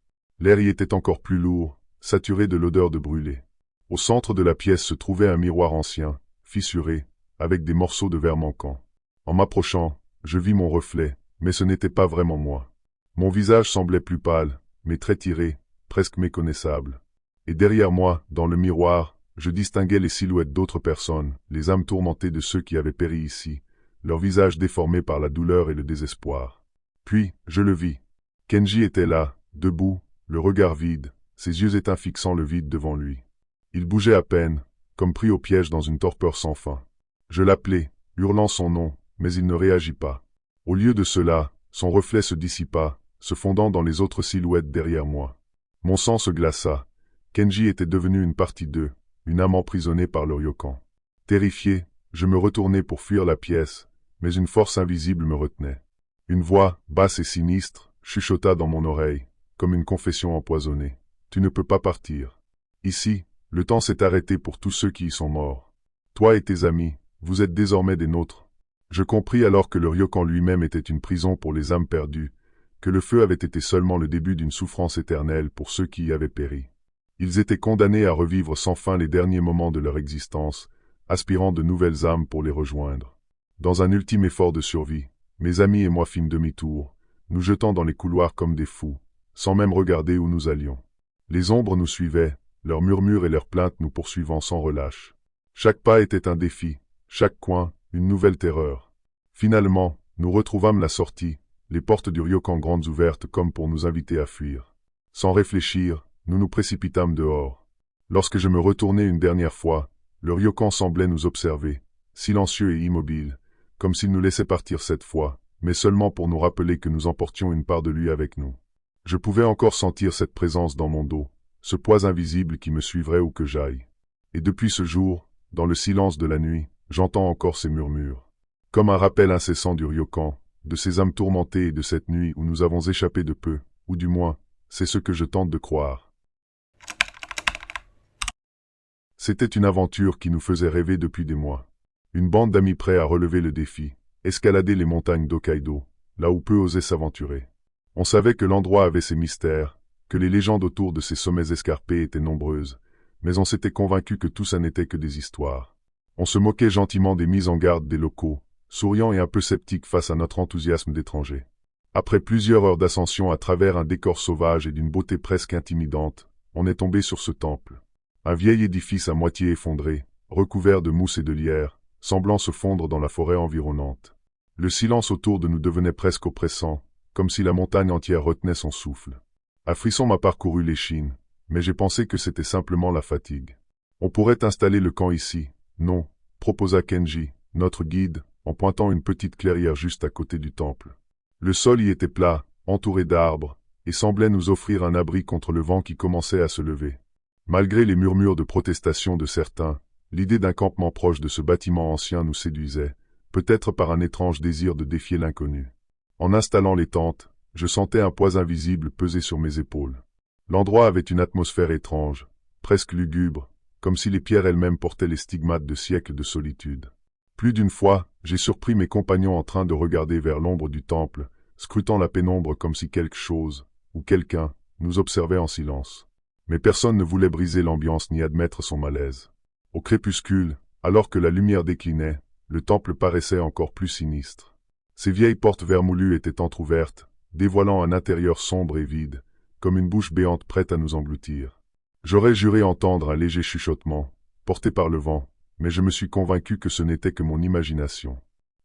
L'air y était encore plus lourd, saturé de l'odeur de brûlé. Au centre de la pièce se trouvait un miroir ancien, fissuré, avec des morceaux de verre manquants. En m'approchant, je vis mon reflet, mais ce n'était pas vraiment moi. Mon visage semblait plus pâle, mes traits tirés, presque méconnaissables. Et derrière moi, dans le miroir, je distinguais les silhouettes d'autres personnes, les âmes tourmentées de ceux qui avaient péri ici, leurs visages déformés par la douleur et le désespoir. Puis, je le vis. Kenji était là, debout, le regard vide, ses yeux éteints fixant le vide devant lui. Il bougeait à peine, comme pris au piège dans une torpeur sans fin. Je l'appelai, hurlant son nom, mais il ne réagit pas. Au lieu de cela, son reflet se dissipa, se fondant dans les autres silhouettes derrière moi. Mon sang se glaça. Kenji était devenu une partie d'eux, une âme emprisonnée par le ryokan. Terrifié, je me retournai pour fuir la pièce, mais une force invisible me retenait. Une voix, basse et sinistre, chuchota dans mon oreille, comme une confession empoisonnée. Tu ne peux pas partir. Ici, le temps s'est arrêté pour tous ceux qui y sont morts. Toi et tes amis, vous êtes désormais des nôtres. Je compris alors que le ryokan lui-même était une prison pour les âmes perdues, que le feu avait été seulement le début d'une souffrance éternelle pour ceux qui y avaient péri. Ils étaient condamnés à revivre sans fin les derniers moments de leur existence, aspirant de nouvelles âmes pour les rejoindre. Dans un ultime effort de survie, mes amis et moi fîmes demi-tour, nous jetant dans les couloirs comme des fous, sans même regarder où nous allions. Les ombres nous suivaient, leurs murmures et leurs plaintes nous poursuivant sans relâche. Chaque pas était un défi, chaque coin, une nouvelle terreur. Finalement, nous retrouvâmes la sortie, les portes du ryokan grandes ouvertes comme pour nous inviter à fuir. Sans réfléchir, nous nous précipitâmes dehors. Lorsque je me retournai une dernière fois, le ryokan semblait nous observer, silencieux et immobile, comme s'il nous laissait partir cette fois, mais seulement pour nous rappeler que nous emportions une part de lui avec nous. Je pouvais encore sentir cette présence dans mon dos, ce poids invisible qui me suivrait où que j'aille. Et depuis ce jour, dans le silence de la nuit, j'entends encore ces murmures. Comme un rappel incessant du ryokan, de ces âmes tourmentées et de cette nuit où nous avons échappé de peu, ou du moins, c'est ce que je tente de croire. C'était une aventure qui nous faisait rêver depuis des mois. Une bande d'amis prêts à relever le défi, escalader les montagnes d'Hokkaido, là où peu osaient s'aventurer. On savait que l'endroit avait ses mystères, que les légendes autour de ces sommets escarpés étaient nombreuses, mais on s'était convaincu que tout ça n'était que des histoires. On se moquait gentiment des mises en garde des locaux, souriant et un peu sceptique face à notre enthousiasme d'étrangers. Après plusieurs heures d'ascension à travers un décor sauvage et d'une beauté presque intimidante, on est tombé sur ce temple. Un vieil édifice à moitié effondré, recouvert de mousse et de lierre, semblant se fondre dans la forêt environnante. Le silence autour de nous devenait presque oppressant, comme si la montagne entière retenait son souffle. Un frisson m'a parcouru l'échine, mais j'ai pensé que c'était simplement la fatigue. On pourrait installer le camp ici, non, proposa Kenji, notre guide, en pointant une petite clairière juste à côté du temple. Le sol y était plat, entouré d'arbres, et semblait nous offrir un abri contre le vent qui commençait à se lever. Malgré les murmures de protestation de certains, l'idée d'un campement proche de ce bâtiment ancien nous séduisait, peut-être par un étrange désir de défier l'inconnu. En installant les tentes, je sentais un poids invisible peser sur mes épaules. L'endroit avait une atmosphère étrange, presque lugubre, comme si les pierres elles-mêmes portaient les stigmates de siècles de solitude. Plus d'une fois, j'ai surpris mes compagnons en train de regarder vers l'ombre du temple, scrutant la pénombre comme si quelque chose, ou quelqu'un, nous observait en silence. Mais personne ne voulait briser l'ambiance ni admettre son malaise. Au crépuscule, alors que la lumière déclinait, le temple paraissait encore plus sinistre. Ses vieilles portes vermoulues étaient entr'ouvertes, dévoilant un intérieur sombre et vide, comme une bouche béante prête à nous engloutir. J'aurais juré entendre un léger chuchotement, porté par le vent, mais je me suis convaincu que ce n'était que mon imagination.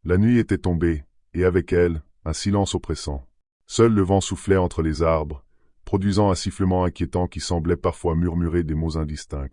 La nuit était tombée, et avec elle, un silence oppressant. Seul le vent soufflait entre les arbres, produisant un sifflement inquiétant qui semblait parfois murmurer des mots indistincts.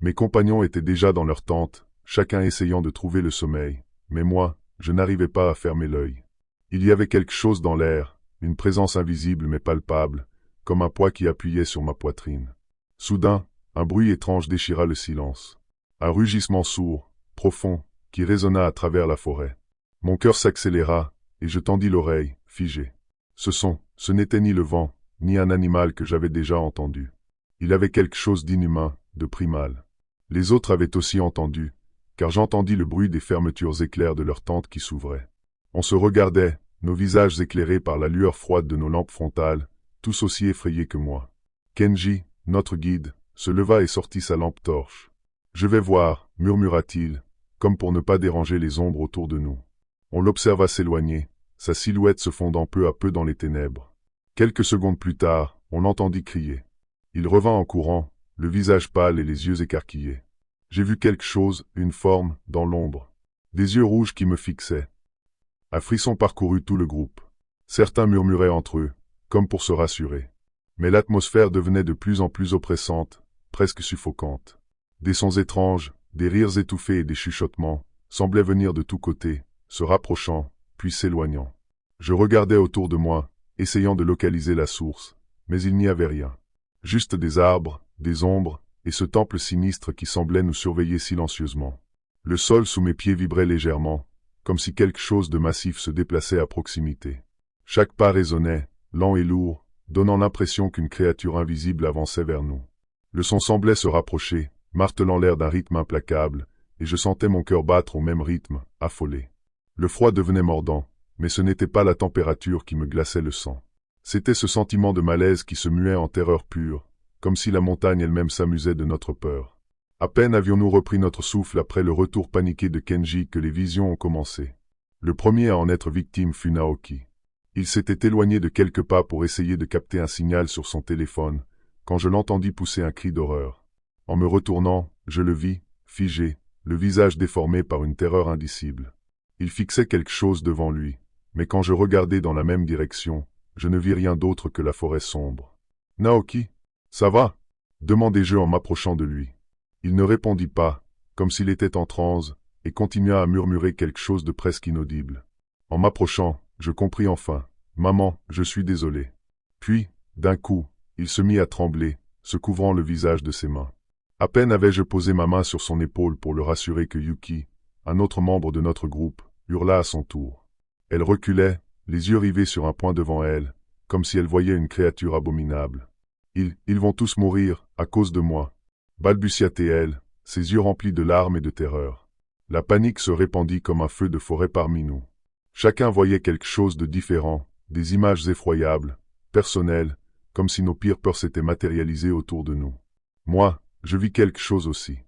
Mes compagnons étaient déjà dans leur tente, chacun essayant de trouver le sommeil, mais moi, je n'arrivais pas à fermer l'œil. Il y avait quelque chose dans l'air, une présence invisible mais palpable, comme un poids qui appuyait sur ma poitrine. Soudain, un bruit étrange déchira le silence. Un rugissement sourd, profond, qui résonna à travers la forêt. Mon cœur s'accéléra, et je tendis l'oreille, figé. Ce n'était ni le vent, ni un animal que j'avais déjà entendu. Il avait quelque chose d'inhumain, de primal. Les autres avaient aussi entendu, car j'entendis le bruit des fermetures éclairs de leur tente qui s'ouvraient. On se regardait, nos visages éclairés par la lueur froide de nos lampes frontales, tous aussi effrayés que moi. Kenji, notre guide, se leva et sortit sa lampe torche. « Je vais voir » murmura-t-il, comme pour ne pas déranger les ombres autour de nous. On l'observa s'éloigner, sa silhouette se fondant peu à peu dans les ténèbres. Quelques secondes plus tard, on l'entendit crier. Il revint en courant, le visage pâle et les yeux écarquillés. J'ai vu quelque chose, une forme, dans l'ombre. Des yeux rouges qui me fixaient. Un frisson parcourut tout le groupe. Certains murmuraient entre eux, comme pour se rassurer. Mais l'atmosphère devenait de plus en plus oppressante, presque suffocante. Des sons étranges, des rires étouffés et des chuchotements, semblaient venir de tous côtés, se rapprochant, puis s'éloignant. Je regardais autour de moi, essayant de localiser la source, mais il n'y avait rien. Juste des arbres, des ombres, et ce temple sinistre qui semblait nous surveiller silencieusement. Le sol sous mes pieds vibrait légèrement, comme si quelque chose de massif se déplaçait à proximité. Chaque pas résonnait, lent et lourd, donnant l'impression qu'une créature invisible avançait vers nous. Le son semblait se rapprocher, martelant l'air d'un rythme implacable, et je sentais mon cœur battre au même rythme, affolé. Le froid devenait mordant, mais ce n'était pas la température qui me glaçait le sang. C'était ce sentiment de malaise qui se muait en terreur pure, comme si la montagne elle-même s'amusait de notre peur. À peine avions-nous repris notre souffle après le retour paniqué de Kenji que les visions ont commencé. Le premier à en être victime fut Naoki. Il s'était éloigné de quelques pas pour essayer de capter un signal sur son téléphone, quand je l'entendis pousser un cri d'horreur. En me retournant, je le vis, figé, le visage déformé par une terreur indicible. Il fixait quelque chose devant lui, mais quand je regardai dans la même direction, je ne vis rien d'autre que la forêt sombre. « Naoki, ça va ?» demandai-je en m'approchant de lui. Il ne répondit pas, comme s'il était en transe, et continua à murmurer quelque chose de presque inaudible. En m'approchant, je compris enfin. « Maman, je suis désolé. » Puis, d'un coup, il se mit à trembler, se couvrant le visage de ses mains. À peine avais-je posé ma main sur son épaule pour le rassurer que Yuki, un autre membre de notre groupe, hurla à son tour. Elle reculait, les yeux rivés sur un point devant elle, comme si elle voyait une créature abominable. « Ils vont tous mourir, à cause de moi. » balbutia-t-elle, ses yeux remplis de larmes et de terreur. La panique se répandit comme un feu de forêt parmi nous. Chacun voyait quelque chose de différent, des images effroyables, personnelles, comme si nos pires peurs s'étaient matérialisées autour de nous. Moi, je vis quelque chose aussi.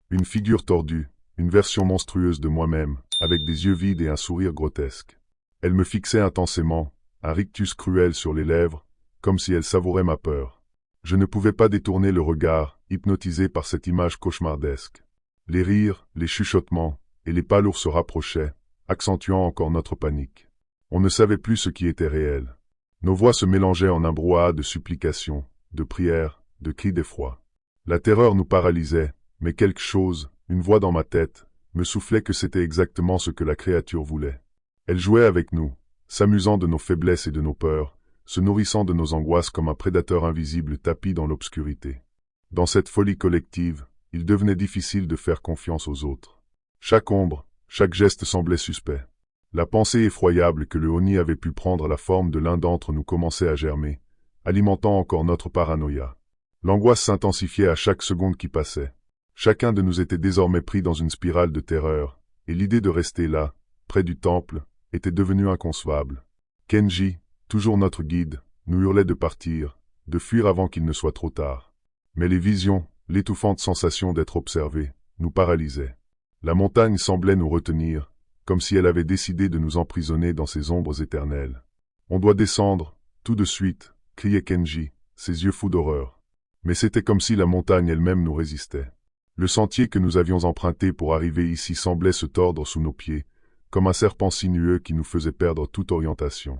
Une figure tordue, une version monstrueuse de moi-même, avec des yeux vides et un sourire grotesque. Elle me fixait intensément, un rictus cruel sur les lèvres, comme si elle savourait ma peur. Je ne pouvais pas détourner le regard, hypnotisé par cette image cauchemardesque. Les rires, les chuchotements et les palours se rapprochaient, accentuant encore notre panique. On ne savait plus ce qui était réel. Nos voix se mélangeaient en un brouhaha de supplications, de prières, de cris d'effroi. La terreur nous paralysait, mais quelque chose, une voix dans ma tête, me soufflait que c'était exactement ce que la créature voulait. Elle jouait avec nous, s'amusant de nos faiblesses et de nos peurs, se nourrissant de nos angoisses comme un prédateur invisible tapi dans l'obscurité. Dans cette folie collective, il devenait difficile de faire confiance aux autres. Chaque ombre, chaque geste semblait suspect. La pensée effroyable que le Oni avait pu prendre la forme de l'un d'entre nous commençait à germer, alimentant encore notre paranoïa. L'angoisse s'intensifiait à chaque seconde qui passait. Chacun de nous était désormais pris dans une spirale de terreur, et l'idée de rester là, près du temple, était devenue inconcevable. Kenji, toujours notre guide, nous hurlait de partir, de fuir avant qu'il ne soit trop tard. Mais les visions, l'étouffante sensation d'être observés, nous paralysaient. La montagne semblait nous retenir, comme si elle avait décidé de nous emprisonner dans ses ombres éternelles. « On doit descendre, tout de suite !» criait Kenji, ses yeux fous d'horreur. Mais c'était comme si la montagne elle-même nous résistait. Le sentier que nous avions emprunté pour arriver ici semblait se tordre sous nos pieds, comme un serpent sinueux qui nous faisait perdre toute orientation.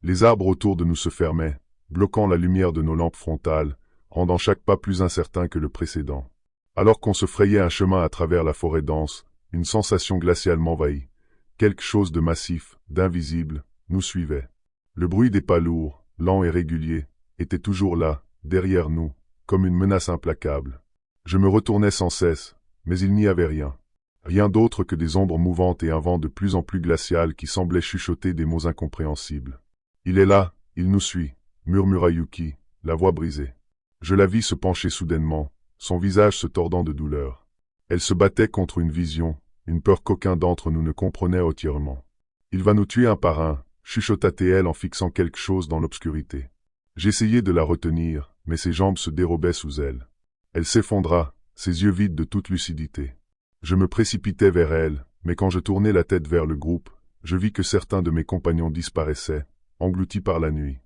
Les arbres autour de nous se fermaient, bloquant la lumière de nos lampes frontales, rendant chaque pas plus incertain que le précédent. Alors qu'on se frayait un chemin à travers la forêt dense, une sensation glaciale m'envahit. Quelque chose de massif, d'invisible, nous suivait. Le bruit des pas lourds, lents et réguliers, était toujours là, derrière nous, comme une menace implacable. Je me retournais sans cesse, mais il n'y avait rien. Rien d'autre que des ombres mouvantes et un vent de plus en plus glacial qui semblait chuchoter des mots incompréhensibles. « Il est là, il nous suit », murmura Yuki, la voix brisée. Je la vis se pencher soudainement, son visage se tordant de douleur. Elle se battait contre une vision, une peur qu'aucun d'entre nous ne comprenait entièrement. « Il va nous tuer un par un », chuchota-t-elle en fixant quelque chose dans l'obscurité. J'essayai de la retenir, mais ses jambes se dérobaient sous elle. Elle s'effondra, ses yeux vides de toute lucidité. Je me précipitai vers elle, mais quand je tournai la tête vers le groupe, je vis que certains de mes compagnons disparaissaient, engloutis par la nuit.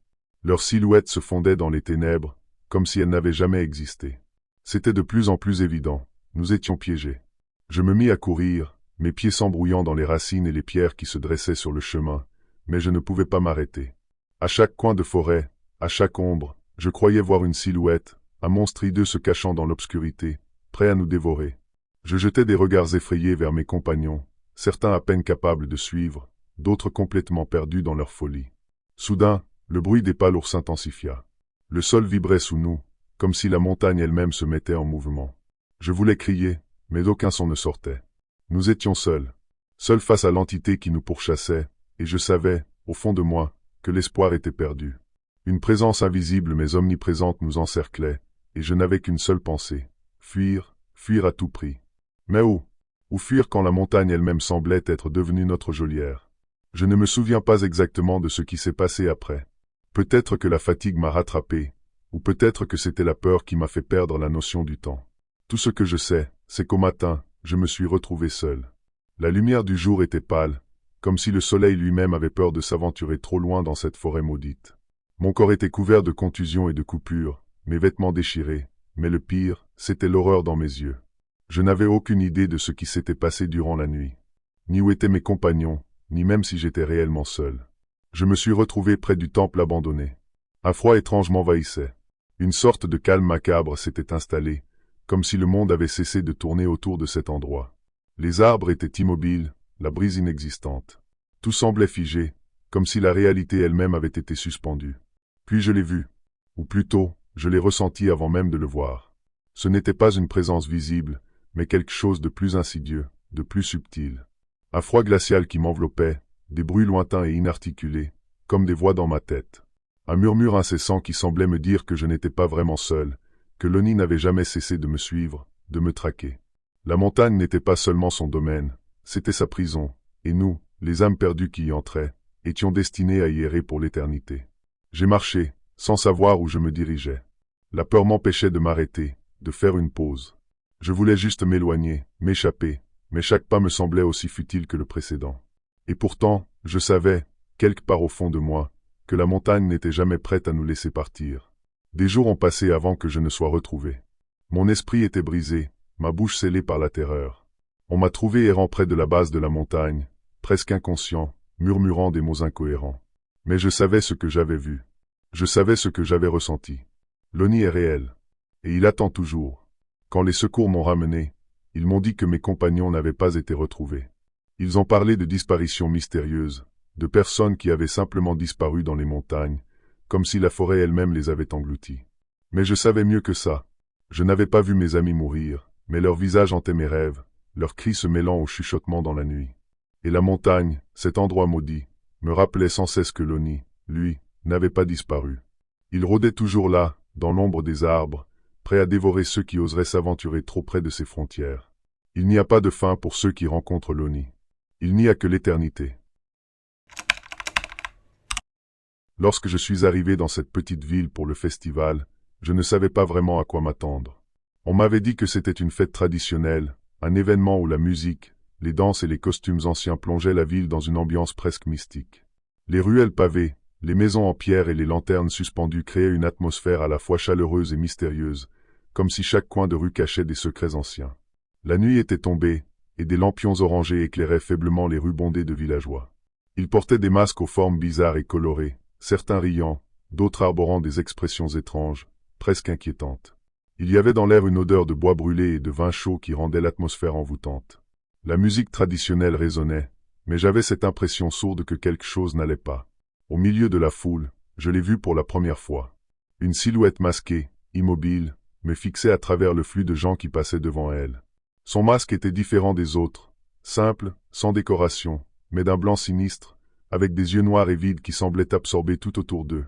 Leurs silhouettes se fondaient dans les ténèbres, comme si elles n'avaient jamais existé. C'était de plus en plus évident, nous étions piégés. Je me mis à courir, mes pieds s'embrouillant dans les racines et les pierres qui se dressaient sur le chemin, mais je ne pouvais pas m'arrêter. À chaque coin de forêt, à chaque ombre, je croyais voir une silhouette, un monstre hideux se cachant dans l'obscurité, prêt à nous dévorer. Je jetais des regards effrayés vers mes compagnons, certains à peine capables de suivre, d'autres complètement perdus dans leur folie. Soudain, le bruit des pas lourds s'intensifia. Le sol vibrait sous nous, comme si la montagne elle-même se mettait en mouvement. Je voulais crier, mais aucun son ne sortait. Nous étions seuls face à l'entité qui nous pourchassait, et je savais, au fond de moi, que l'espoir était perdu. Une présence invisible mais omniprésente nous encerclait, et je n'avais qu'une seule pensée, fuir, fuir à tout prix. Mais où fuir quand la montagne elle-même semblait être devenue notre geôlière? Je ne me souviens pas exactement de ce qui s'est passé après. Peut-être que la fatigue m'a rattrapé, ou peut-être que c'était la peur qui m'a fait perdre la notion du temps. Tout ce que je sais, c'est qu'au matin, je me suis retrouvé seul. La lumière du jour était pâle, comme si le soleil lui-même avait peur de s'aventurer trop loin dans cette forêt maudite. Mon corps était couvert de contusions et de coupures, mes vêtements déchirés, mais le pire, c'était l'horreur dans mes yeux. Je n'avais aucune idée de ce qui s'était passé durant la nuit, ni où étaient mes compagnons, ni même si j'étais réellement seul. Je me suis retrouvé près du temple abandonné. Un froid étrange m'envahissait. Une sorte de calme macabre s'était installé, comme si le monde avait cessé de tourner autour de cet endroit. Les arbres étaient immobiles, la brise inexistante. Tout semblait figé, comme si la réalité elle-même avait été suspendue. Puis je l'ai vu, ou plutôt, je l'ai ressenti avant même de le voir. Ce n'était pas une présence visible, mais quelque chose de plus insidieux, de plus subtil. Un froid glacial qui m'enveloppait, des bruits lointains et inarticulés, comme des voix dans ma tête. Un murmure incessant qui semblait me dire que je n'étais pas vraiment seul, que l'Oni n'avait jamais cessé de me suivre, de me traquer. La montagne n'était pas seulement son domaine, c'était sa prison, et nous, les âmes perdues qui y entraient, étions destinés à y errer pour l'éternité. J'ai marché, sans savoir où je me dirigeais. La peur m'empêchait de m'arrêter, de faire une pause. Je voulais juste m'éloigner, m'échapper, mais chaque pas me semblait aussi futile que le précédent. Et pourtant, je savais, quelque part au fond de moi, que la montagne n'était jamais prête à nous laisser partir. Des jours ont passé avant que je ne sois retrouvé. Mon esprit était brisé, ma bouche scellée par la terreur. On m'a trouvé errant près de la base de la montagne, presque inconscient, murmurant des mots incohérents. Mais je savais ce que j'avais vu. Je savais ce que j'avais ressenti. Lonnie est réel. Et il attend toujours. Quand les secours m'ont ramené, ils m'ont dit que mes compagnons n'avaient pas été retrouvés. Ils ont parlé de disparitions mystérieuses, de personnes qui avaient simplement disparu dans les montagnes, comme si la forêt elle-même les avait engloutis. Mais je savais mieux que ça. Je n'avais pas vu mes amis mourir, mais leurs visages hantaient mes rêves, leurs cris se mêlant au chuchotement dans la nuit. Et la montagne, cet endroit maudit, me rappelait sans cesse que Lonnie, lui, n'avait pas disparu. Il rôdait toujours là, dans l'ombre des arbres, prêt à dévorer ceux qui oseraient s'aventurer trop près de ses frontières. Il n'y a pas de fin pour ceux qui rencontrent Lonnie. Il n'y a que l'éternité. Lorsque je suis arrivé dans cette petite ville pour le festival, je ne savais pas vraiment à quoi m'attendre. On m'avait dit que c'était une fête traditionnelle, un événement où la musique, les danses et les costumes anciens plongeaient la ville dans une ambiance presque mystique. Les ruelles pavées, les maisons en pierre et les lanternes suspendues créaient une atmosphère à la fois chaleureuse et mystérieuse, comme si chaque coin de rue cachait des secrets anciens. La nuit était tombée, et des lampions orangés éclairaient faiblement les rues bondées de villageois. Ils portaient des masques aux formes bizarres et colorées, certains riant, d'autres arborant des expressions étranges, presque inquiétantes. Il y avait dans l'air une odeur de bois brûlé et de vin chaud qui rendait l'atmosphère envoûtante. La musique traditionnelle résonnait, mais j'avais cette impression sourde que quelque chose n'allait pas. Au milieu de la foule, je l'ai vue pour la première fois. Une silhouette masquée, immobile, me fixait à travers le flux de gens qui passaient devant elle. Son masque était différent des autres, simple, sans décoration, mais d'un blanc sinistre, avec des yeux noirs et vides qui semblaient absorber tout autour d'eux.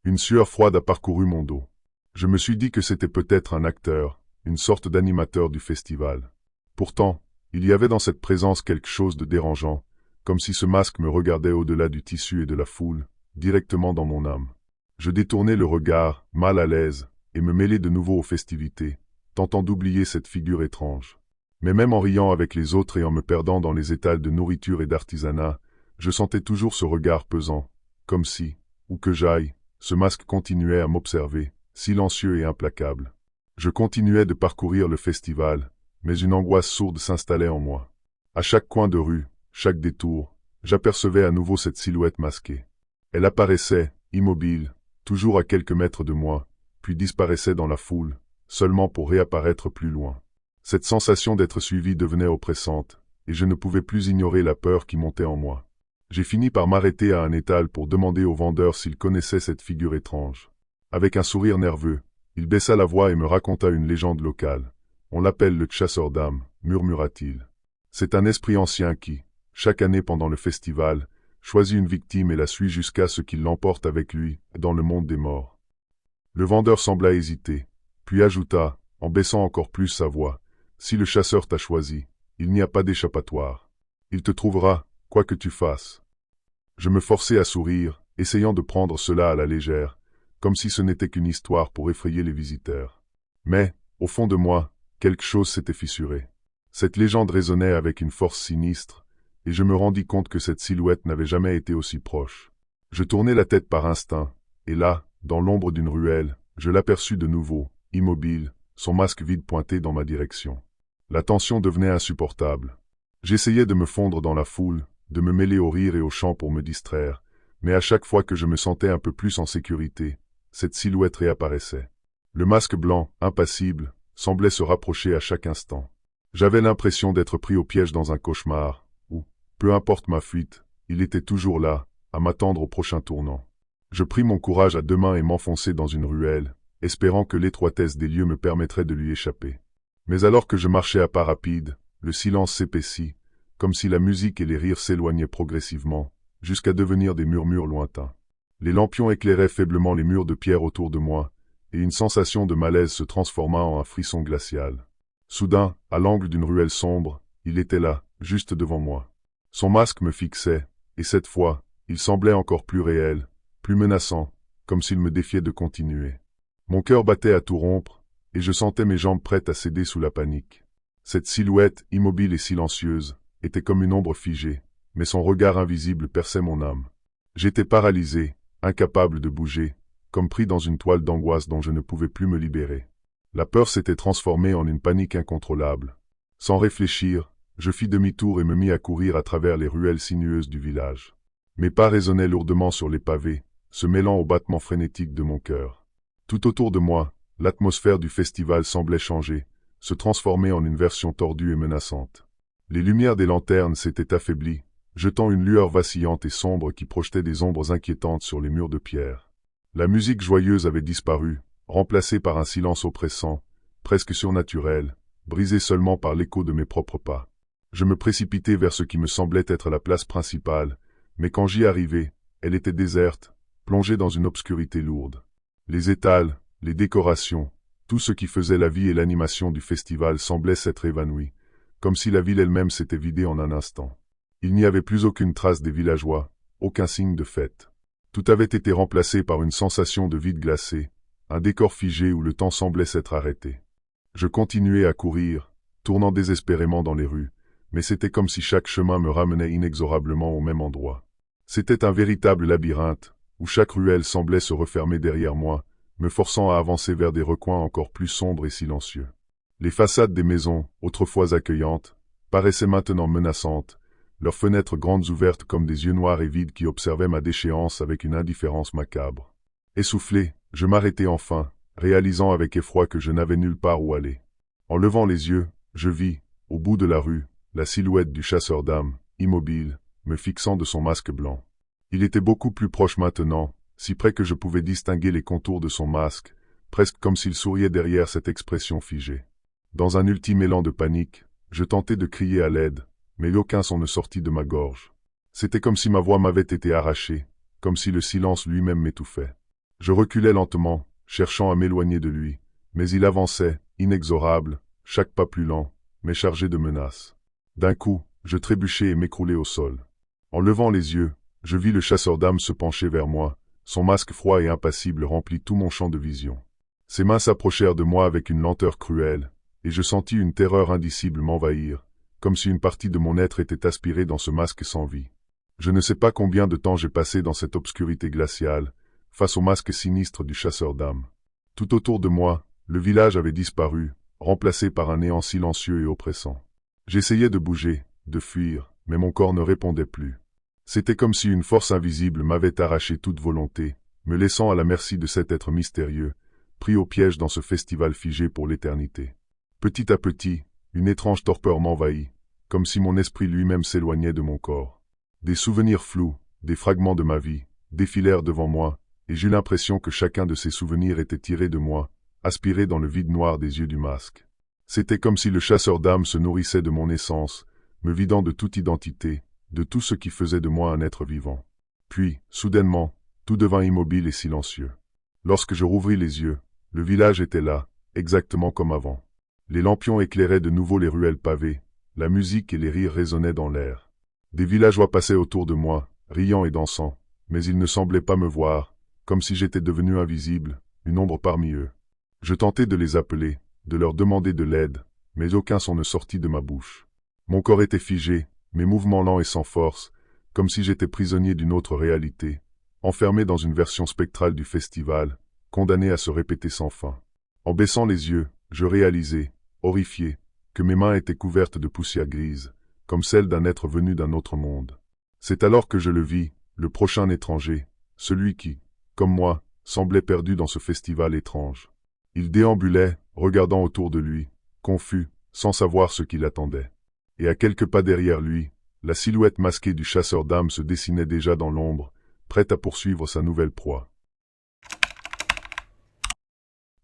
Une sueur froide a parcouru mon dos. Je me suis dit que c'était peut-être un acteur, une sorte d'animateur du festival. Pourtant, il y avait dans cette présence quelque chose de dérangeant, comme si ce masque me regardait au-delà du tissu et de la foule, directement dans mon âme. Je détournai le regard, mal à l'aise, et me mêlai de nouveau aux festivités, tentant d'oublier cette figure étrange. Mais même en riant avec les autres et en me perdant dans les étals de nourriture et d'artisanat, je sentais toujours ce regard pesant, comme si, où que j'aille, ce masque continuait à m'observer, silencieux et implacable. Je continuais de parcourir le festival, mais une angoisse sourde s'installait en moi. À chaque coin de rue, chaque détour, j'apercevais à nouveau cette silhouette masquée. Elle apparaissait, immobile, toujours à quelques mètres de moi, puis disparaissait dans la foule, seulement pour réapparaître plus loin. Cette sensation d'être suivi devenait oppressante, et je ne pouvais plus ignorer la peur qui montait en moi. J'ai fini par m'arrêter à un étal pour demander au vendeur s'il connaissait cette figure étrange. Avec un sourire nerveux, il baissa la voix et me raconta une légende locale. On l'appelle le chasseur d'âmes, murmura-t-il. C'est un esprit ancien qui, chaque année pendant le festival, choisit une victime et la suit jusqu'à ce qu'il l'emporte avec lui, dans le monde des morts. Le vendeur sembla hésiter, puis ajouta, en baissant encore plus sa voix, « Si le chasseur t'a choisi, il n'y a pas d'échappatoire. Il te trouvera, quoi que tu fasses. » Je me forçai à sourire, essayant de prendre cela à la légère, comme si ce n'était qu'une histoire pour effrayer les visiteurs. Mais, au fond de moi, quelque chose s'était fissuré. Cette légende résonnait avec une force sinistre, et je me rendis compte que cette silhouette n'avait jamais été aussi proche. Je tournai la tête par instinct, et là, dans l'ombre d'une ruelle, je l'aperçus de nouveau, immobile, son masque vide pointé dans ma direction. La tension devenait insupportable. J'essayais de me fondre dans la foule, de me mêler au rire et au chant pour me distraire, mais à chaque fois que je me sentais un peu plus en sécurité, cette silhouette réapparaissait. Le masque blanc, impassible, semblait se rapprocher à chaque instant. J'avais l'impression d'être pris au piège dans un cauchemar, où, peu importe ma fuite, il était toujours là, à m'attendre au prochain tournant. Je pris mon courage à deux mains et m'enfonçai dans une ruelle, espérant que l'étroitesse des lieux me permettrait de lui échapper. Mais alors que je marchais à pas rapides, le silence s'épaissit, comme si la musique et les rires s'éloignaient progressivement, jusqu'à devenir des murmures lointains. Les lampions éclairaient faiblement les murs de pierre autour de moi, et une sensation de malaise se transforma en un frisson glacial. Soudain, à l'angle d'une ruelle sombre, il était là, juste devant moi. Son masque me fixait, et cette fois, il semblait encore plus réel, plus menaçant, comme s'il me défiait de continuer. Mon cœur battait à tout rompre, et je sentais mes jambes prêtes à céder sous la panique. Cette silhouette, immobile et silencieuse, était comme une ombre figée, mais son regard invisible perçait mon âme. J'étais paralysé, incapable de bouger, comme pris dans une toile d'angoisse dont je ne pouvais plus me libérer. La peur s'était transformée en une panique incontrôlable. Sans réfléchir, Je fis demi-tour et me mis à courir à travers les ruelles sinueuses du village. Mes pas résonnaient lourdement sur les pavés, se mêlant au battement frénétique de mon cœur. Tout autour de moi, l'atmosphère du festival semblait changer, se transformer en une version tordue et menaçante. Les lumières des lanternes s'étaient affaiblies, jetant une lueur vacillante et sombre qui projetait des ombres inquiétantes sur les murs de pierre. La musique joyeuse avait disparu, remplacée par un silence oppressant, presque surnaturel, brisé seulement par l'écho de mes propres pas. Je me précipitai vers ce qui me semblait être la place principale, mais quand j'y arrivai, elle était déserte, plongée dans une obscurité lourde. Les étals, les décorations, tout ce qui faisait la vie et l'animation du festival semblait s'être évanoui, comme si la ville elle-même s'était vidée en un instant. Il n'y avait plus aucune trace des villageois, aucun signe de fête. Tout avait été remplacé par une sensation de vide glacé, un décor figé où le temps semblait s'être arrêté. Je continuai à courir, tournant désespérément dans les rues, mais c'était comme si chaque chemin me ramenait inexorablement au même endroit. C'était un véritable labyrinthe, où chaque ruelle semblait se refermer derrière moi, me forçant à avancer vers des recoins encore plus sombres et silencieux. Les façades des maisons, autrefois accueillantes, paraissaient maintenant menaçantes, leurs fenêtres grandes ouvertes comme des yeux noirs et vides qui observaient ma déchéance avec une indifférence macabre. Essoufflé, je m'arrêtai enfin, réalisant avec effroi que je n'avais nulle part où aller. En levant les yeux, je vis, au bout de la rue, la silhouette du chasseur d'âmes, immobile, me fixant de son masque blanc. Il était beaucoup plus proche maintenant, si près que je pouvais distinguer les contours de son masque, presque comme s'il souriait derrière cette expression figée. Dans un ultime élan de panique, je tentai de crier à l'aide, mais aucun son ne sortit de ma gorge. C'était comme si ma voix m'avait été arrachée, comme si le silence lui-même m'étouffait. Je reculais lentement, cherchant à m'éloigner de lui, mais il avançait, inexorable, chaque pas plus lent, mais chargé de menaces. D'un coup, je trébuchai et m'écroulai au sol. En levant les yeux, je vis le chasseur d'âmes se pencher vers moi, son masque froid et impassible remplit tout mon champ de vision. Ses mains s'approchèrent de moi avec une lenteur cruelle, et je sentis une terreur indicible m'envahir, comme si une partie de mon être était aspirée dans ce masque sans vie. Je ne sais pas combien de temps j'ai passé dans cette obscurité glaciale, face au masque sinistre du chasseur d'âmes. Tout autour de moi, le village avait disparu, remplacé par un néant silencieux et oppressant. J'essayais de bouger, de fuir, mais mon corps ne répondait plus. C'était comme si une force invisible m'avait arraché toute volonté, me laissant à la merci de cet être mystérieux, pris au piège dans ce festival figé pour l'éternité. Petit à petit, une étrange torpeur m'envahit, comme si mon esprit lui-même s'éloignait de mon corps. Des souvenirs flous, des fragments de ma vie, défilèrent devant moi, et j'eus l'impression que chacun de ces souvenirs était tiré de moi, aspiré dans le vide noir des yeux du masque. C'était comme si le chasseur d'âmes se nourrissait de mon essence, me vidant de toute identité, de tout ce qui faisait de moi un être vivant. Puis, soudainement, tout devint immobile et silencieux. Lorsque je rouvris les yeux, le village était là, exactement comme avant. Les lampions éclairaient de nouveau les ruelles pavées, la musique et les rires résonnaient dans l'air. Des villageois passaient autour de moi, riant et dansant, mais ils ne semblaient pas me voir, comme si j'étais devenu invisible, une ombre parmi eux. Je tentai de les appeler, de leur demander de l'aide, mais aucun son ne sortit de ma bouche. Mon corps était figé, mes mouvements lents et sans force, comme si j'étais prisonnier d'une autre réalité, enfermé dans une version spectrale du festival, condamné à se répéter sans fin. En baissant les yeux, je réalisai, horrifié, que mes mains étaient couvertes de poussière grise, comme celle d'un être venu d'un autre monde. C'est alors que je le vis, le prochain étranger, celui qui, comme moi, semblait perdu dans ce festival étrange. Il déambulait, regardant autour de lui, confus, sans savoir ce qui l'attendait. Et à quelques pas derrière lui, la silhouette masquée du chasseur d'âmes se dessinait déjà dans l'ombre, prête à poursuivre sa nouvelle proie.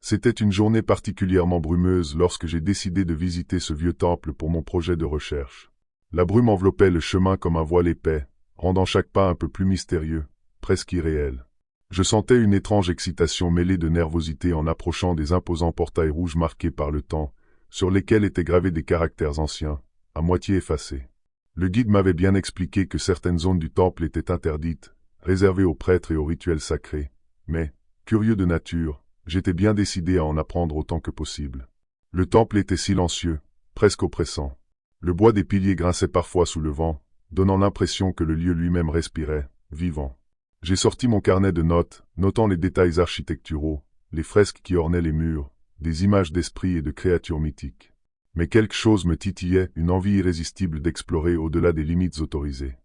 C'était une journée particulièrement brumeuse lorsque j'ai décidé de visiter ce vieux temple pour mon projet de recherche. La brume enveloppait le chemin comme un voile épais, rendant chaque pas un peu plus mystérieux, presque irréel. Je sentais une étrange excitation mêlée de nervosité en approchant des imposants portails rouges marqués par le temps, sur lesquels étaient gravés des caractères anciens, à moitié effacés. Le guide m'avait bien expliqué que certaines zones du temple étaient interdites, réservées aux prêtres et aux rituels sacrés, mais, curieux de nature, j'étais bien décidé à en apprendre autant que possible. Le temple était silencieux, presque oppressant. Le bois des piliers grinçait parfois sous le vent, donnant l'impression que le lieu lui-même respirait, vivant. J'ai sorti mon carnet de notes, notant les détails architecturaux, les fresques qui ornaient les murs, des images d'esprits et de créatures mythiques. Mais quelque chose me titillait, une envie irrésistible d'explorer au-delà des limites autorisées.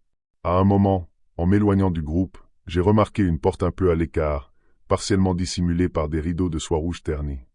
À un moment, en m'éloignant du groupe, j'ai remarqué une porte un peu à l'écart, partiellement dissimulée par des rideaux de soie rouge ternis.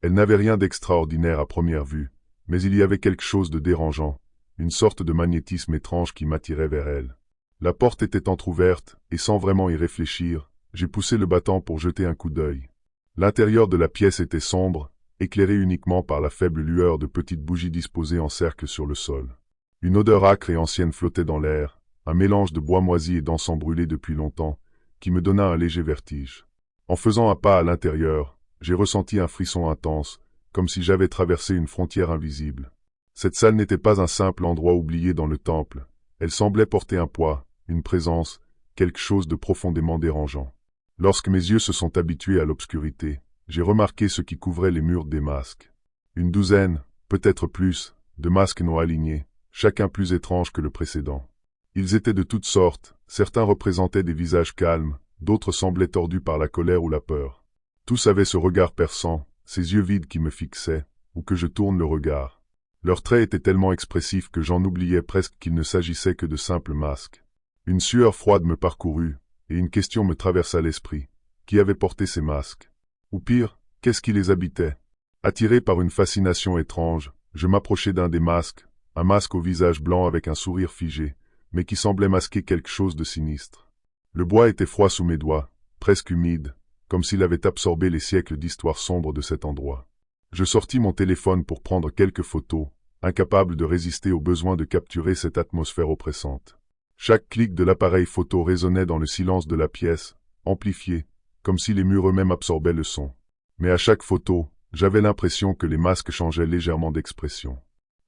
Elle n'avait rien d'extraordinaire à première vue, mais il y avait quelque chose de dérangeant, une sorte de magnétisme étrange qui m'attirait vers elle. La porte était entr'ouverte, et sans vraiment y réfléchir, j'ai poussé le battant pour jeter un coup d'œil. L'intérieur de la pièce était sombre, éclairé uniquement par la faible lueur de petites bougies disposées en cercle sur le sol. Une odeur âcre et ancienne flottait dans l'air, un mélange de bois moisi et d'encens brûlé depuis longtemps, qui me donna un léger vertige. En faisant un pas à l'intérieur, j'ai ressenti un frisson intense, comme si j'avais traversé une frontière invisible. Cette salle n'était pas un simple endroit oublié dans le temple, elle semblait porter un poids, une présence, quelque chose de profondément dérangeant. Lorsque mes yeux se sont habitués à l'obscurité, j'ai remarqué ce qui couvrait les murs des masques. Une douzaine, peut-être plus, de masques non alignés, chacun plus étrange que le précédent. Ils étaient de toutes sortes, certains représentaient des visages calmes, d'autres semblaient tordus par la colère ou la peur. Tous avaient ce regard perçant, ces yeux vides qui me fixaient, ou que je tourne le regard. Leurs traits étaient tellement expressifs que j'en oubliais presque qu'il ne s'agissait que de simples masques. Une sueur froide me parcourut, et une question me traversa l'esprit. Qui avait porté ces masques? Ou pire, qu'est-ce qui les habitait? Attiré par une fascination étrange, je m'approchai d'un des masques, un masque au visage blanc avec un sourire figé, mais qui semblait masquer quelque chose de sinistre. Le bois était froid sous mes doigts, presque humide, comme s'il avait absorbé les siècles d'histoire sombre de cet endroit. Je sortis mon téléphone pour prendre quelques photos, incapable de résister au besoin de capturer cette atmosphère oppressante. Chaque clic de l'appareil photo résonnait dans le silence de la pièce, amplifié, comme si les murs eux-mêmes absorbaient le son. Mais à chaque photo, j'avais l'impression que les masques changeaient légèrement d'expression.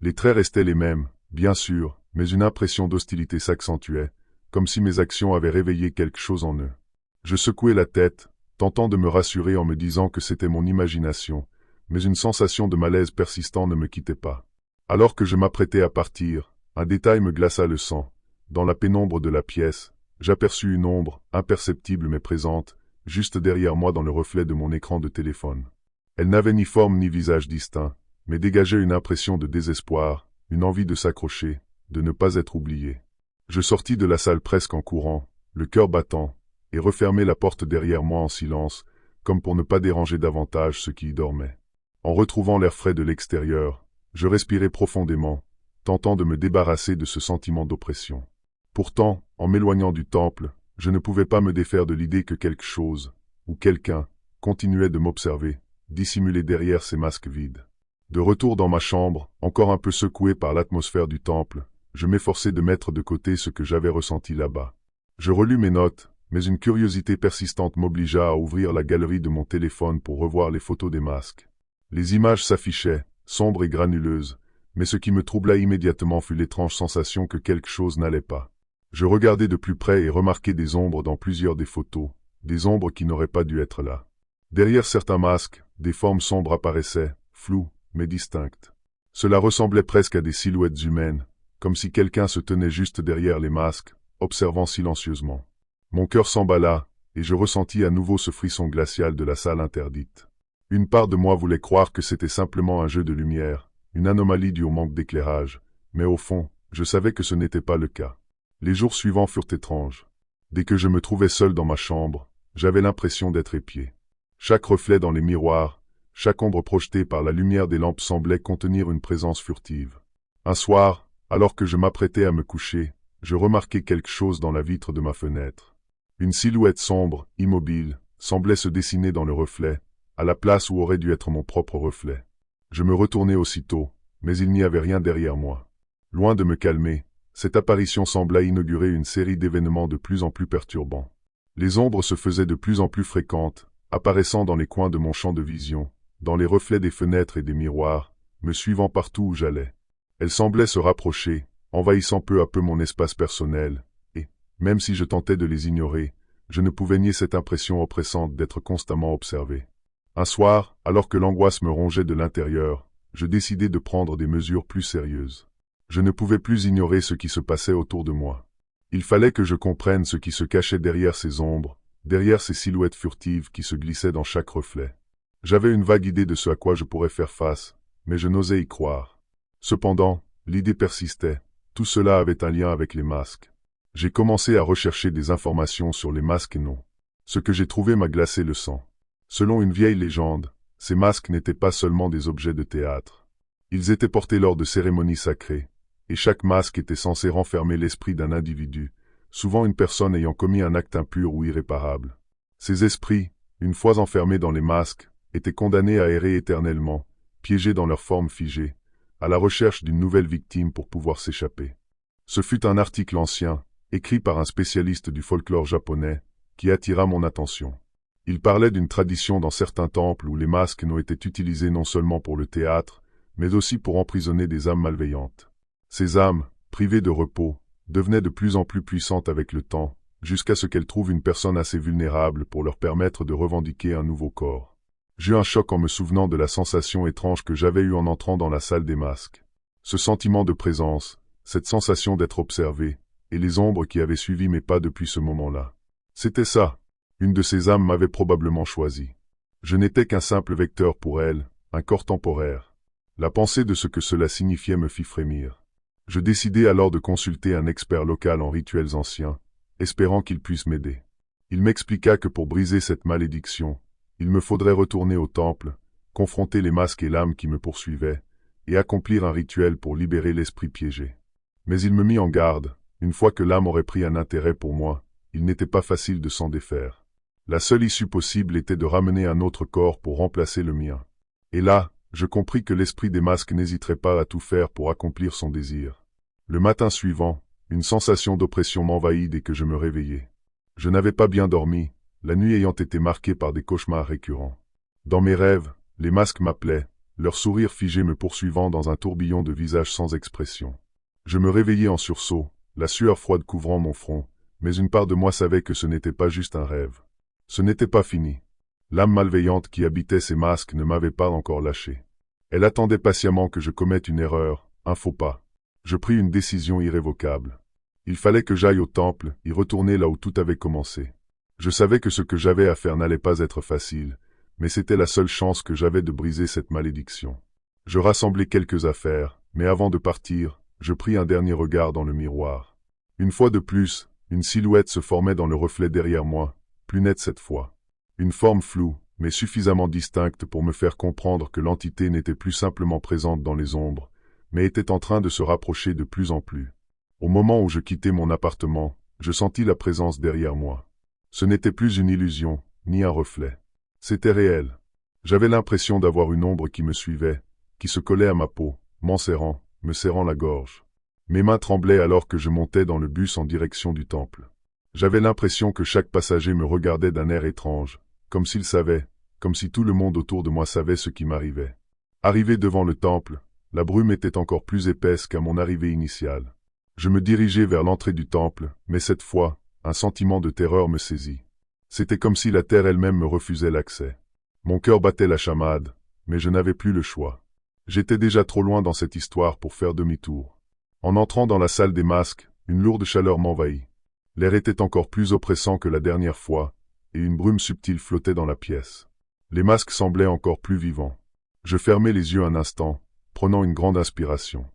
Les traits restaient les mêmes, bien sûr, mais une impression d'hostilité s'accentuait, comme si mes actions avaient réveillé quelque chose en eux. Je secouai la tête, tentant de me rassurer en me disant que c'était mon imagination, mais une sensation de malaise persistant ne me quittait pas. Alors que je m'apprêtais à partir, un détail me glaça le sang. Dans la pénombre de la pièce, j'aperçus une ombre, imperceptible mais présente, juste derrière moi dans le reflet de mon écran de téléphone. Elle n'avait ni forme ni visage distinct, mais dégageait une impression de désespoir, une envie de s'accrocher, de ne pas être oublié. Je sortis de la salle presque en courant, le cœur battant, et refermai la porte derrière moi en silence, comme pour ne pas déranger davantage ceux qui y dormaient. En retrouvant l'air frais de l'extérieur, je respirai profondément, tentant de me débarrasser de ce sentiment d'oppression. Pourtant, en m'éloignant du temple, je ne pouvais pas me défaire de l'idée que quelque chose, ou quelqu'un, continuait de m'observer, dissimulé derrière ces masques vides. De retour dans ma chambre, encore un peu secoué par l'atmosphère du temple, je m'efforçai de mettre de côté ce que j'avais ressenti là-bas. Je relus mes notes, mais une curiosité persistante m'obligea à ouvrir la galerie de mon téléphone pour revoir les photos des masques. Les images s'affichaient, sombres et granuleuses, mais ce qui me troubla immédiatement fut l'étrange sensation que quelque chose n'allait pas. Je regardai de plus près et remarquai des ombres dans plusieurs des photos, des ombres qui n'auraient pas dû être là. Derrière certains masques, des formes sombres apparaissaient, floues, mais distinctes. Cela ressemblait presque à des silhouettes humaines, comme si quelqu'un se tenait juste derrière les masques, observant silencieusement. Mon cœur s'emballa, et je ressentis à nouveau ce frisson glacial de la salle interdite. Une part de moi voulait croire que c'était simplement un jeu de lumière, une anomalie due au manque d'éclairage, mais au fond, je savais que ce n'était pas le cas. Les jours suivants furent étranges. Dès que je me trouvais seul dans ma chambre, j'avais l'impression d'être épié. Chaque reflet dans les miroirs, chaque ombre projetée par la lumière des lampes semblait contenir une présence furtive. Un soir, alors que je m'apprêtais à me coucher, je remarquai quelque chose dans la vitre de ma fenêtre. Une silhouette sombre, immobile, semblait se dessiner dans le reflet, à la place où aurait dû être mon propre reflet. Je me retournai aussitôt, mais il n'y avait rien derrière moi. Loin de me calmer, cette apparition sembla inaugurer une série d'événements de plus en plus perturbants. Les ombres se faisaient de plus en plus fréquentes, apparaissant dans les coins de mon champ de vision, dans les reflets des fenêtres et des miroirs, me suivant partout où j'allais. Elles semblaient se rapprocher, envahissant peu à peu mon espace personnel, et, même si je tentais de les ignorer, je ne pouvais nier cette impression oppressante d'être constamment observé. Un soir, alors que l'angoisse me rongeait de l'intérieur, je décidai de prendre des mesures plus sérieuses. Je ne pouvais plus ignorer ce qui se passait autour de moi. Il fallait que je comprenne ce qui se cachait derrière ces ombres, derrière ces silhouettes furtives qui se glissaient dans chaque reflet. J'avais une vague idée de ce à quoi je pourrais faire face, mais je n'osais y croire. Cependant, l'idée persistait. Tout cela avait un lien avec les masques. J'ai commencé à rechercher des informations sur les masques et non. Ce que j'ai trouvé m'a glacé le sang. Selon une vieille légende, ces masques n'étaient pas seulement des objets de théâtre. Ils étaient portés lors de cérémonies sacrées, et chaque masque était censé renfermer l'esprit d'un individu, souvent une personne ayant commis un acte impur ou irréparable. Ces esprits, une fois enfermés dans les masques, étaient condamnés à errer éternellement, piégés dans leur forme figée, à la recherche d'une nouvelle victime pour pouvoir s'échapper. Ce fut un article ancien, écrit par un spécialiste du folklore japonais, qui attira mon attention. Il parlait d'une tradition dans certains temples où les masques n'ont été utilisés non seulement pour le théâtre, mais aussi pour emprisonner des âmes malveillantes. Ces âmes, privées de repos, devenaient de plus en plus puissantes avec le temps, jusqu'à ce qu'elles trouvent une personne assez vulnérable pour leur permettre de revendiquer un nouveau corps. J'eus un choc en me souvenant de la sensation étrange que j'avais eue en entrant dans la salle des masques. Ce sentiment de présence, cette sensation d'être observé, et les ombres qui avaient suivi mes pas depuis ce moment-là. C'était ça. Une de ces âmes m'avait probablement choisi. Je n'étais qu'un simple vecteur pour elle, un corps temporaire. La pensée de ce que cela signifiait me fit frémir. Je décidai alors de consulter un expert local en rituels anciens, espérant qu'il puisse m'aider. Il m'expliqua que pour briser cette malédiction, il me faudrait retourner au temple, confronter les masques et l'âme qui me poursuivaient, et accomplir un rituel pour libérer l'esprit piégé. Mais il me mit en garde, une fois que l'âme aurait pris un intérêt pour moi, il n'était pas facile de s'en défaire. La seule issue possible était de ramener un autre corps pour remplacer le mien. Et là, je compris que l'esprit des masques n'hésiterait pas à tout faire pour accomplir son désir. Le matin suivant, une sensation d'oppression m'envahit dès que je me réveillai. Je n'avais pas bien dormi, la nuit ayant été marquée par des cauchemars récurrents. Dans mes rêves, les masques m'appelaient, leur sourire figé me poursuivant dans un tourbillon de visages sans expression. Je me réveillai en sursaut, la sueur froide couvrant mon front, mais une part de moi savait que ce n'était pas juste un rêve. Ce n'était pas fini. L'âme malveillante qui habitait ces masques ne m'avait pas encore lâché. Elle attendait patiemment que je commette une erreur, un faux pas. Je pris une décision irrévocable. Il fallait que j'aille au temple, y retourner là où tout avait commencé. Je savais que ce que j'avais à faire n'allait pas être facile, mais c'était la seule chance que j'avais de briser cette malédiction. Je rassemblai quelques affaires, mais avant de partir, je pris un dernier regard dans le miroir. Une fois de plus, une silhouette se formait dans le reflet derrière moi, plus nette cette fois. Une forme floue, mais suffisamment distincte pour me faire comprendre que l'entité n'était plus simplement présente dans les ombres, mais était en train de se rapprocher de plus en plus. Au moment où je quittais mon appartement, je sentis la présence derrière moi. Ce n'était plus une illusion, ni un reflet. C'était réel. J'avais l'impression d'avoir une ombre qui me suivait, qui se collait à ma peau, m'enserrant, me serrant la gorge. Mes mains tremblaient alors que je montais dans le bus en direction du temple. J'avais l'impression que chaque passager me regardait d'un air étrange, comme s'il savait, comme si tout le monde autour de moi savait ce qui m'arrivait. Arrivé devant le temple, la brume était encore plus épaisse qu'à mon arrivée initiale. Je me dirigeais vers l'entrée du temple, mais cette fois, un sentiment de terreur me saisit. C'était comme si la terre elle-même me refusait l'accès. Mon cœur battait la chamade, mais je n'avais plus le choix. J'étais déjà trop loin dans cette histoire pour faire demi-tour. En entrant dans la salle des masques, une lourde chaleur m'envahit. L'air était encore plus oppressant que la dernière fois, et une brume subtile flottait dans la pièce. Les masques semblaient encore plus vivants. Je fermai les yeux un instant, prenant une grande inspiration.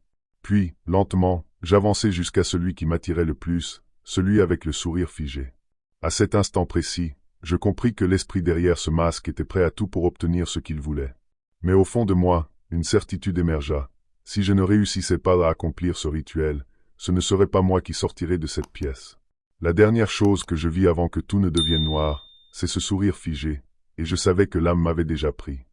Puis, lentement, j'avançai jusqu'à celui qui m'attirait le plus, celui avec le sourire figé. À cet instant précis, je compris que l'esprit derrière ce masque était prêt à tout pour obtenir ce qu'il voulait. Mais au fond de moi, une certitude émergea. Si je ne réussissais pas à accomplir ce rituel, ce ne serait pas moi qui sortirais de cette pièce. La dernière chose que je vis avant que tout ne devienne noir, c'est ce sourire figé, et je savais que l'âme m'avait déjà pris.